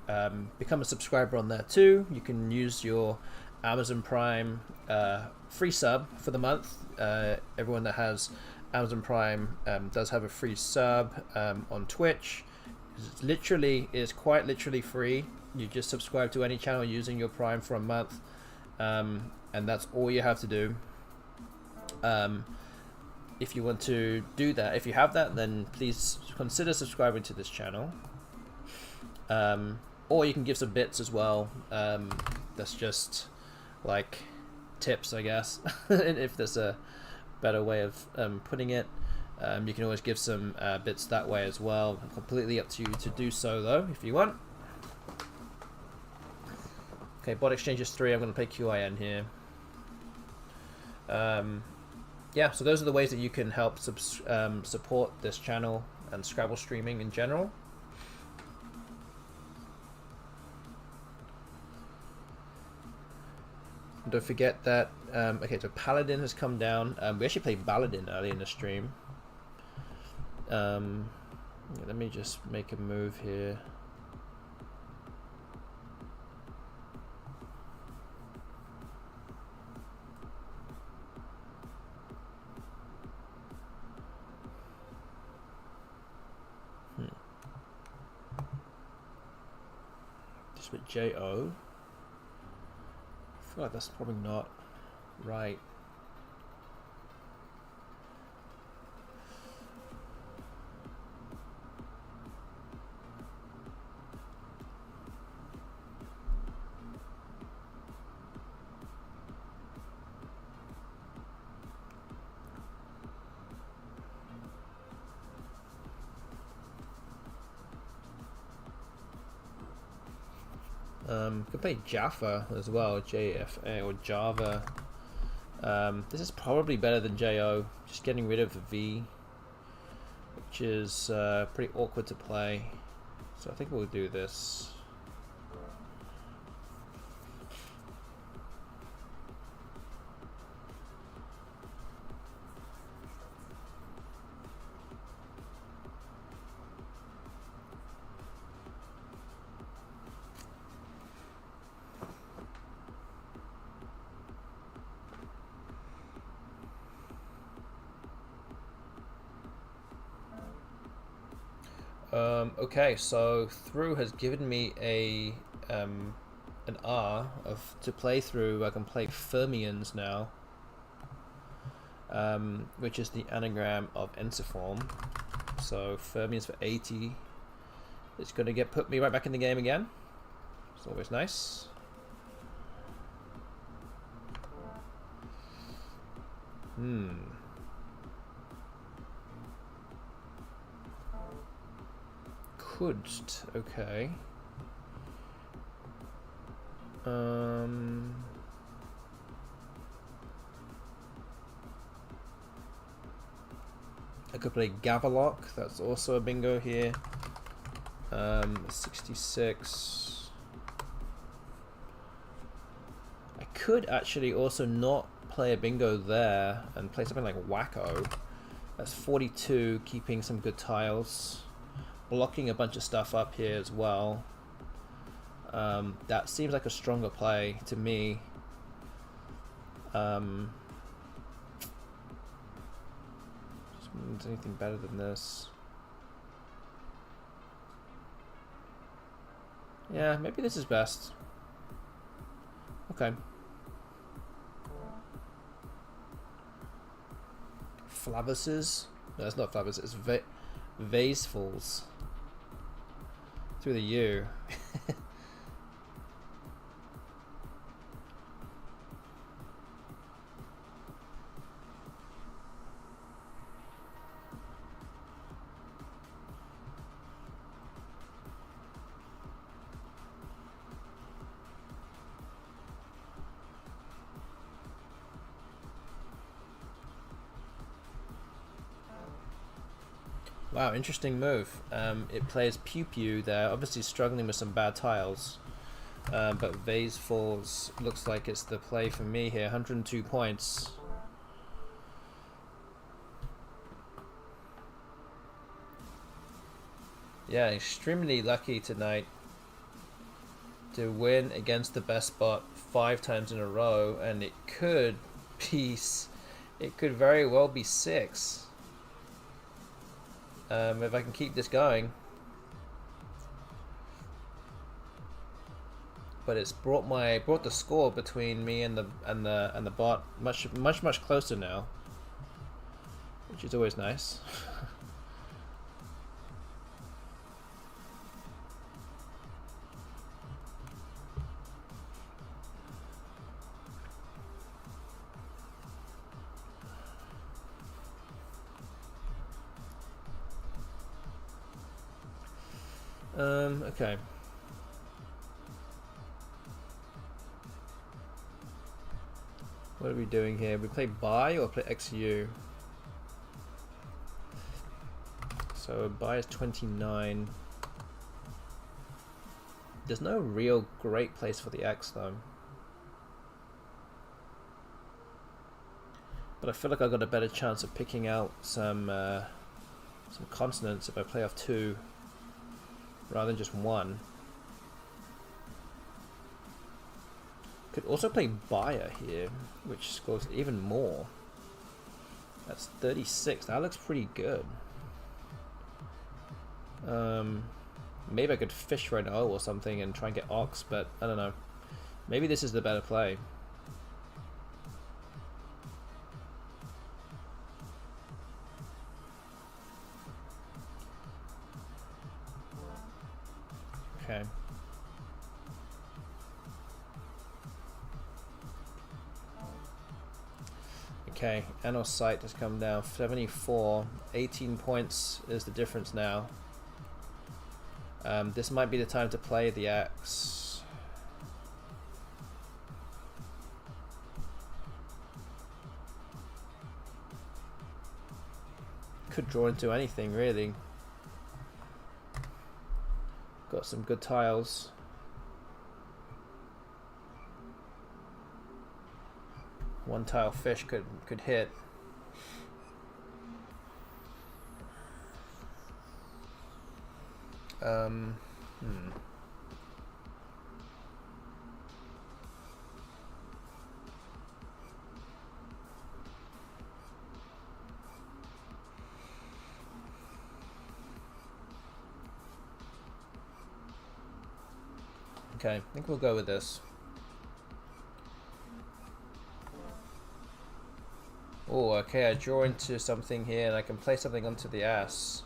become a subscriber on there too, you can use your Amazon Prime free sub for the month. Everyone that has Amazon Prime does have a free sub on Twitch. It's quite literally free. You just subscribe to any channel using your Prime for a month, and that's all you have to do. If you want to do that, if you have that, then please consider subscribing to this channel. Or you can give some bits as well. That's just like tips, I guess. If there's a better way of putting it. You can always give some bits that way as well. Completely up to you to do so though, if you want. Okay, bot exchange is 3. I'm going to play QIN here. Yeah, so those are the ways that you can help support this channel and Scrabble streaming in general. Don't forget that, okay, so Paladin has come down. We actually played Paladin early in the stream. Let me just make a move here. Just with JO. I feel like that's probably not right. Could play Jaffa as well, JFA or Java. This is probably better than JO, just getting rid of the V, which is pretty awkward to play. So I think we'll do this. Okay, so through has given me an R to play through. I can play fermions now, which is the anagram of ensiform. So fermions for 80. It's going to put me right back in the game again. It's always nice. Okay. I could play Gavalock. That's also a bingo here. 66. I could actually also not play a bingo there and play something like Wacko. That's 42, keeping some good tiles. Blocking a bunch of stuff up here as well. That seems like a stronger play to me. Is anything better than this? Yeah, maybe this is best. Okay. Flavises. No, it's not Flavis, it's Vasefalls. Through the U. Wow, interesting move. It plays Pew Pew there, obviously struggling with some bad tiles. But Vase Falls looks like it's the play for me here. 102 points. Yeah, extremely lucky tonight to win against the best bot 5 times in a row, and it could very well be 6. If I can keep this going. But it's brought the score between me and the bot much closer now, which is always nice. Okay. What are we doing here? We play buy or play XU? So buy is 29. There's no real great place for the X though. But I feel like I've got a better chance of picking out some consonants if I play off 2 rather than just 1. Could also play buyer here, which scores even more. That's 36. That looks pretty good. Maybe I could fish for an O or something and try and get Ox, but I don't know. Maybe this is the better play. Okay. Okay, Anos sight has come down 74. 18 points is the difference now. This might be the time to play the X. Could draw into anything really. Got some good tiles. One tile fish could hit. Okay, I think we'll go with this. Oh, okay, I draw into something here and I can play something onto the ass.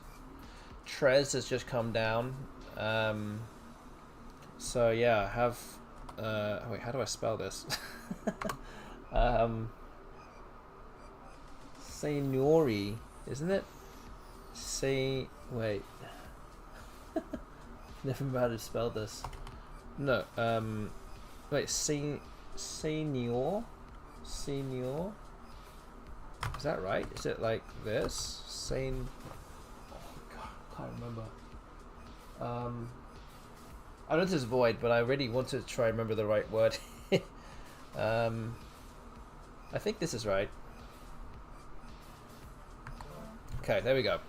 Trez has just come down. So yeah, I have wait, how do I spell this? Seniori, isn't it? Wait. Never remember how to spell this. No, wait, senior? Senior? Is that right? Is it like this? Oh god, I can't remember. I know this is void, but I really want to try and remember the right word. I think this is right. Okay, there we go.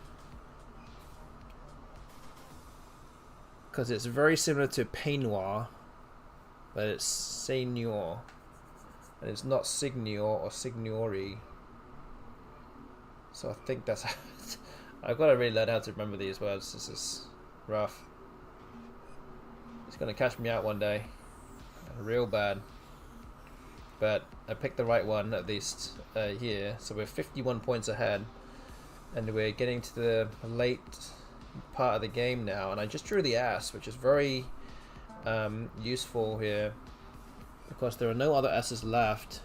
Because it's very similar to peignoir, but it's senior, and it's not signor or signori. So I think that's I've got to really learn how to remember these words. This is rough. It's gonna catch me out one day, real bad. but I picked the right one at least here. So we're 51 points ahead, and we're getting to the late part of the game now. And I just drew the ass, which is very useful here because there are no other asses left.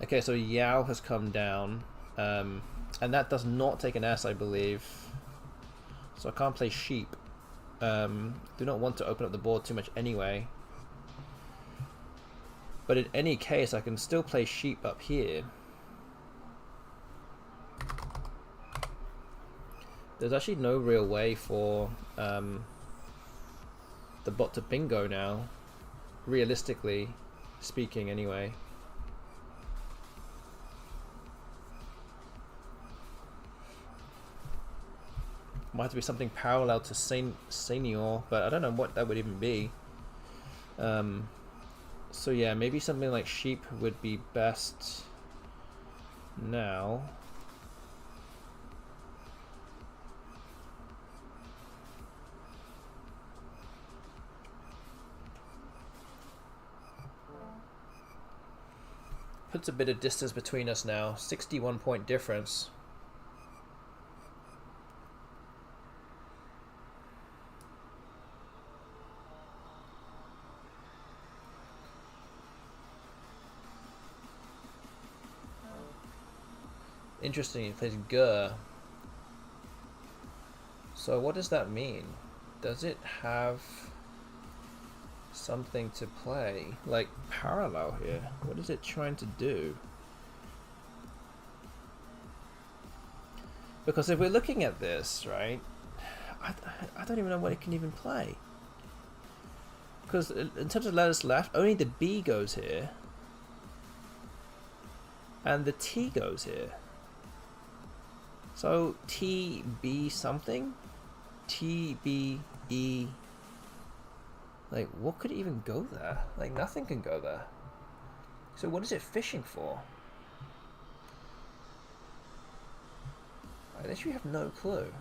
Okay, so Yao has come down, and that does not take an ass, I believe. So I can't play sheep. Do not want to open up the board too much anyway. But in any case, I can still play sheep up here. There's actually no real way for the bot to bingo now, realistically speaking anyway. Might have to be something parallel to senior, but I don't know what that would even be. So yeah, maybe something like sheep would be best now. Puts a bit of distance between us now, 61 point difference. Interesting, he plays Gur. So what does that mean? Does it have something to play? Like parallel here? What is it trying to do? Because if we're looking at this, right, I don't even know what it can even play. Because in terms of letters left, only the B goes here. And the T goes here. So T, B something? T, B, E. Like, what could even go there? Like, nothing can go there. So what is it fishing for? I literally have no clue.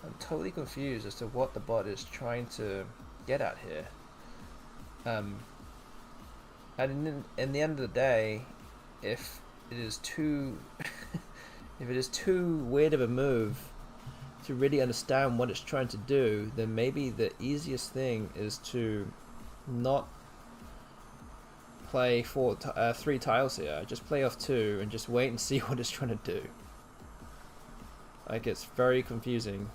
I'm totally confused as to what the bot is trying to get at here. And in the end of the day, if it is too if it is too weird of a move to really understand what it's trying to do, then maybe the easiest thing is to not play 3 tiles here. Just play off 2 and just wait and see what it's trying to do. Like, it's very confusing.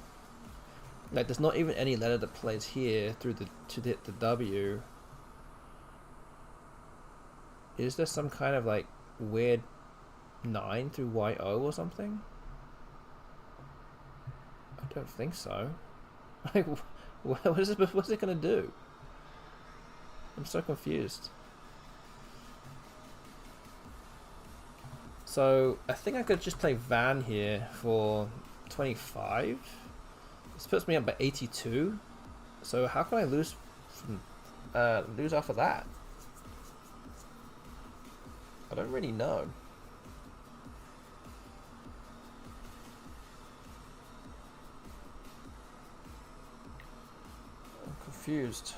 Like, there's not even any letter that plays here through to hit the W. Is there some kind of like weird 9 through YO or something? I don't think so. Like, what's it gonna do? I'm so confused. So I think I could just play Van here for 25. This puts me up by 82. So how can I lose off of that? I don't really know. I'm confused.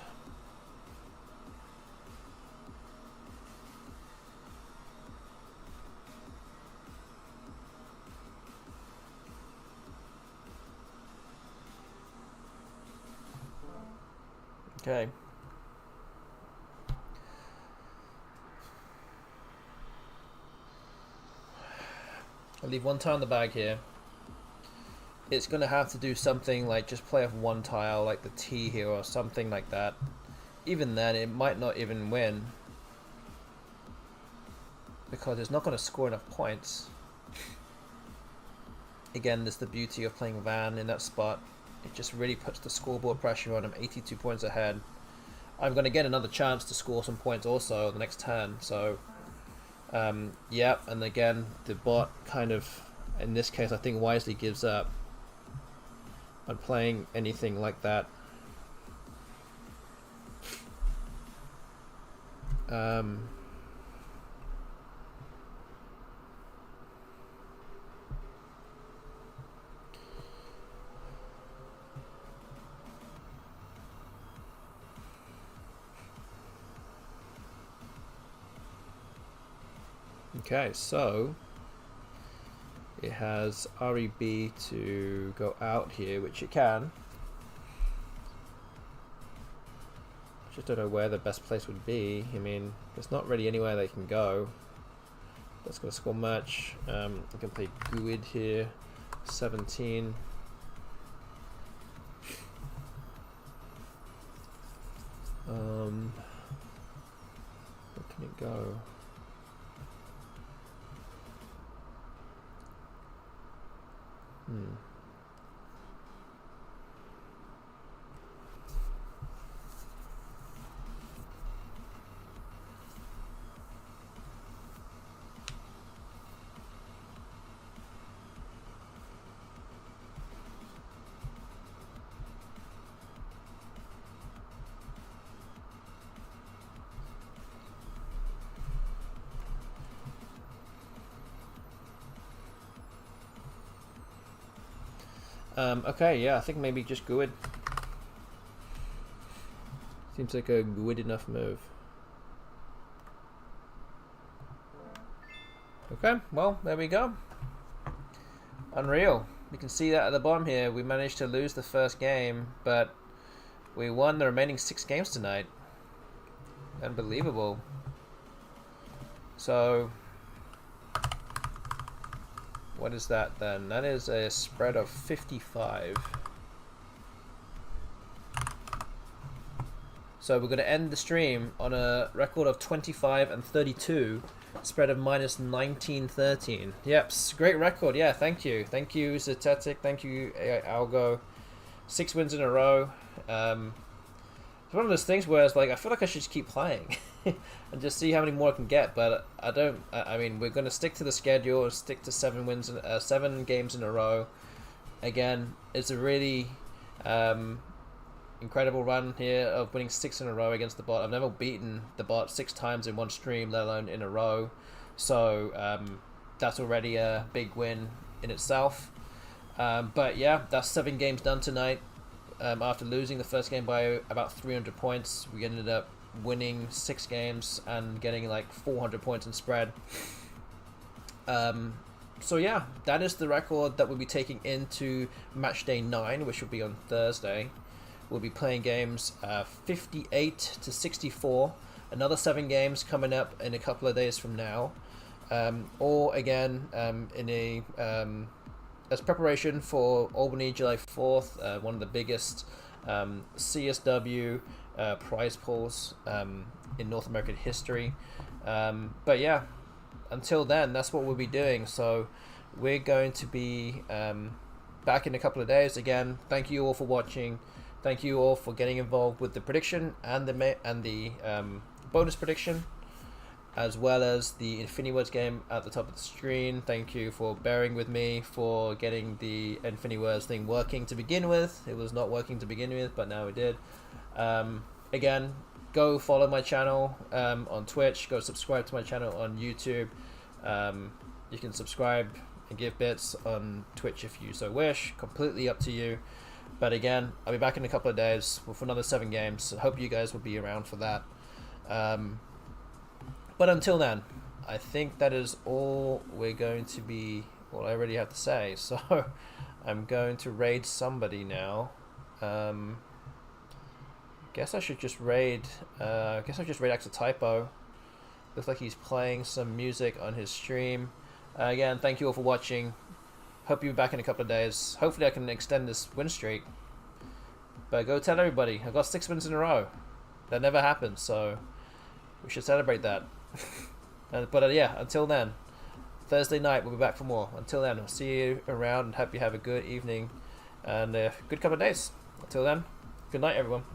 Okay. I'll leave 1 tile in the bag here. It's going to have to do something like just play off 1 tile like the T here or something like that. Even then, it might not even win. Because it's not going to score enough points. Again, there's the beauty of playing Van in that spot. It just really puts the scoreboard pressure on him, 82 points ahead. I'm going to get another chance to score some points also the next turn, so yeah, and again, the bot kind of, in this case, I think wisely gives up on playing anything like that. Okay, so it has REB to go out here, which it can. Just don't know where the best place would be. I mean, there's not really anywhere they can go. That's going to score much. I can play Guid here, 17. Where can it go? Okay, yeah, I think maybe just Guid. Seems like a good enough move. Okay, well, there we go. Unreal. You can see that at the bottom here. We managed to lose the first game, but we won the remaining 6 games tonight. Unbelievable. So, what is that then? That is a spread of 55. So we're going to end the stream on a record of 25 and 32, spread of minus 19, 13. Yep, great record. Yeah, thank you. Thank you, Zetetic. Thank you, Algo. 6 wins in a row. It's one of those things where it's like, I feel like I should just keep playing and just see how many more I can get, but I don't. I mean, we're going to stick to the schedule, stick to 7 wins, 7 games in a row. Again, it's a really incredible run here of winning 6 in a row against the bot. I've never beaten the bot 6 times in one stream, let alone in a row. So that's already a big win in itself. But yeah, that's 7 games done tonight. After losing the first game by about 300 points, we ended up winning 6 games and getting like 400 points in spread. So yeah, that is the record that we'll be taking into match day 9, which will be on Thursday. We'll be playing games 58 to 64. Another 7 games coming up in a couple of days from now. Or again, in a as preparation for Albany July 4th, one of the biggest CSW prize pools in North American history. But yeah, until then, that's what we'll be doing. So we're going to be back in a couple of days. Again, thank you all for watching. Thank you all for getting involved with the prediction and the bonus prediction, as well as the FINIWORDS game at the top of the screen. Thank you for bearing with me for getting the FINIWORDS thing working to begin with. It was not working to begin with, but now it did. Again, go follow my channel on Twitch. Go subscribe to my channel on YouTube. You can subscribe and give bits on Twitch if you so wish. Completely up to you. But again, I'll be back in a couple of days with another 7 games. So hope you guys will be around for that. But until then, I think that is all we're going to be, what I already have to say. So I'm going to raid somebody now. Guess I should just raid, Axel Typo. Looks like he's playing some music on his stream. Again, thank you all for watching. Hope you'll be back in a couple of days. Hopefully I can extend this win streak. But go tell everybody, I got 6 wins in a row. That never happened, so we should celebrate that. But yeah, until then, Thursday night we'll be back for more. Until then, I'll see you around and hope you have a good evening and a good couple of days. Until then, good night everyone.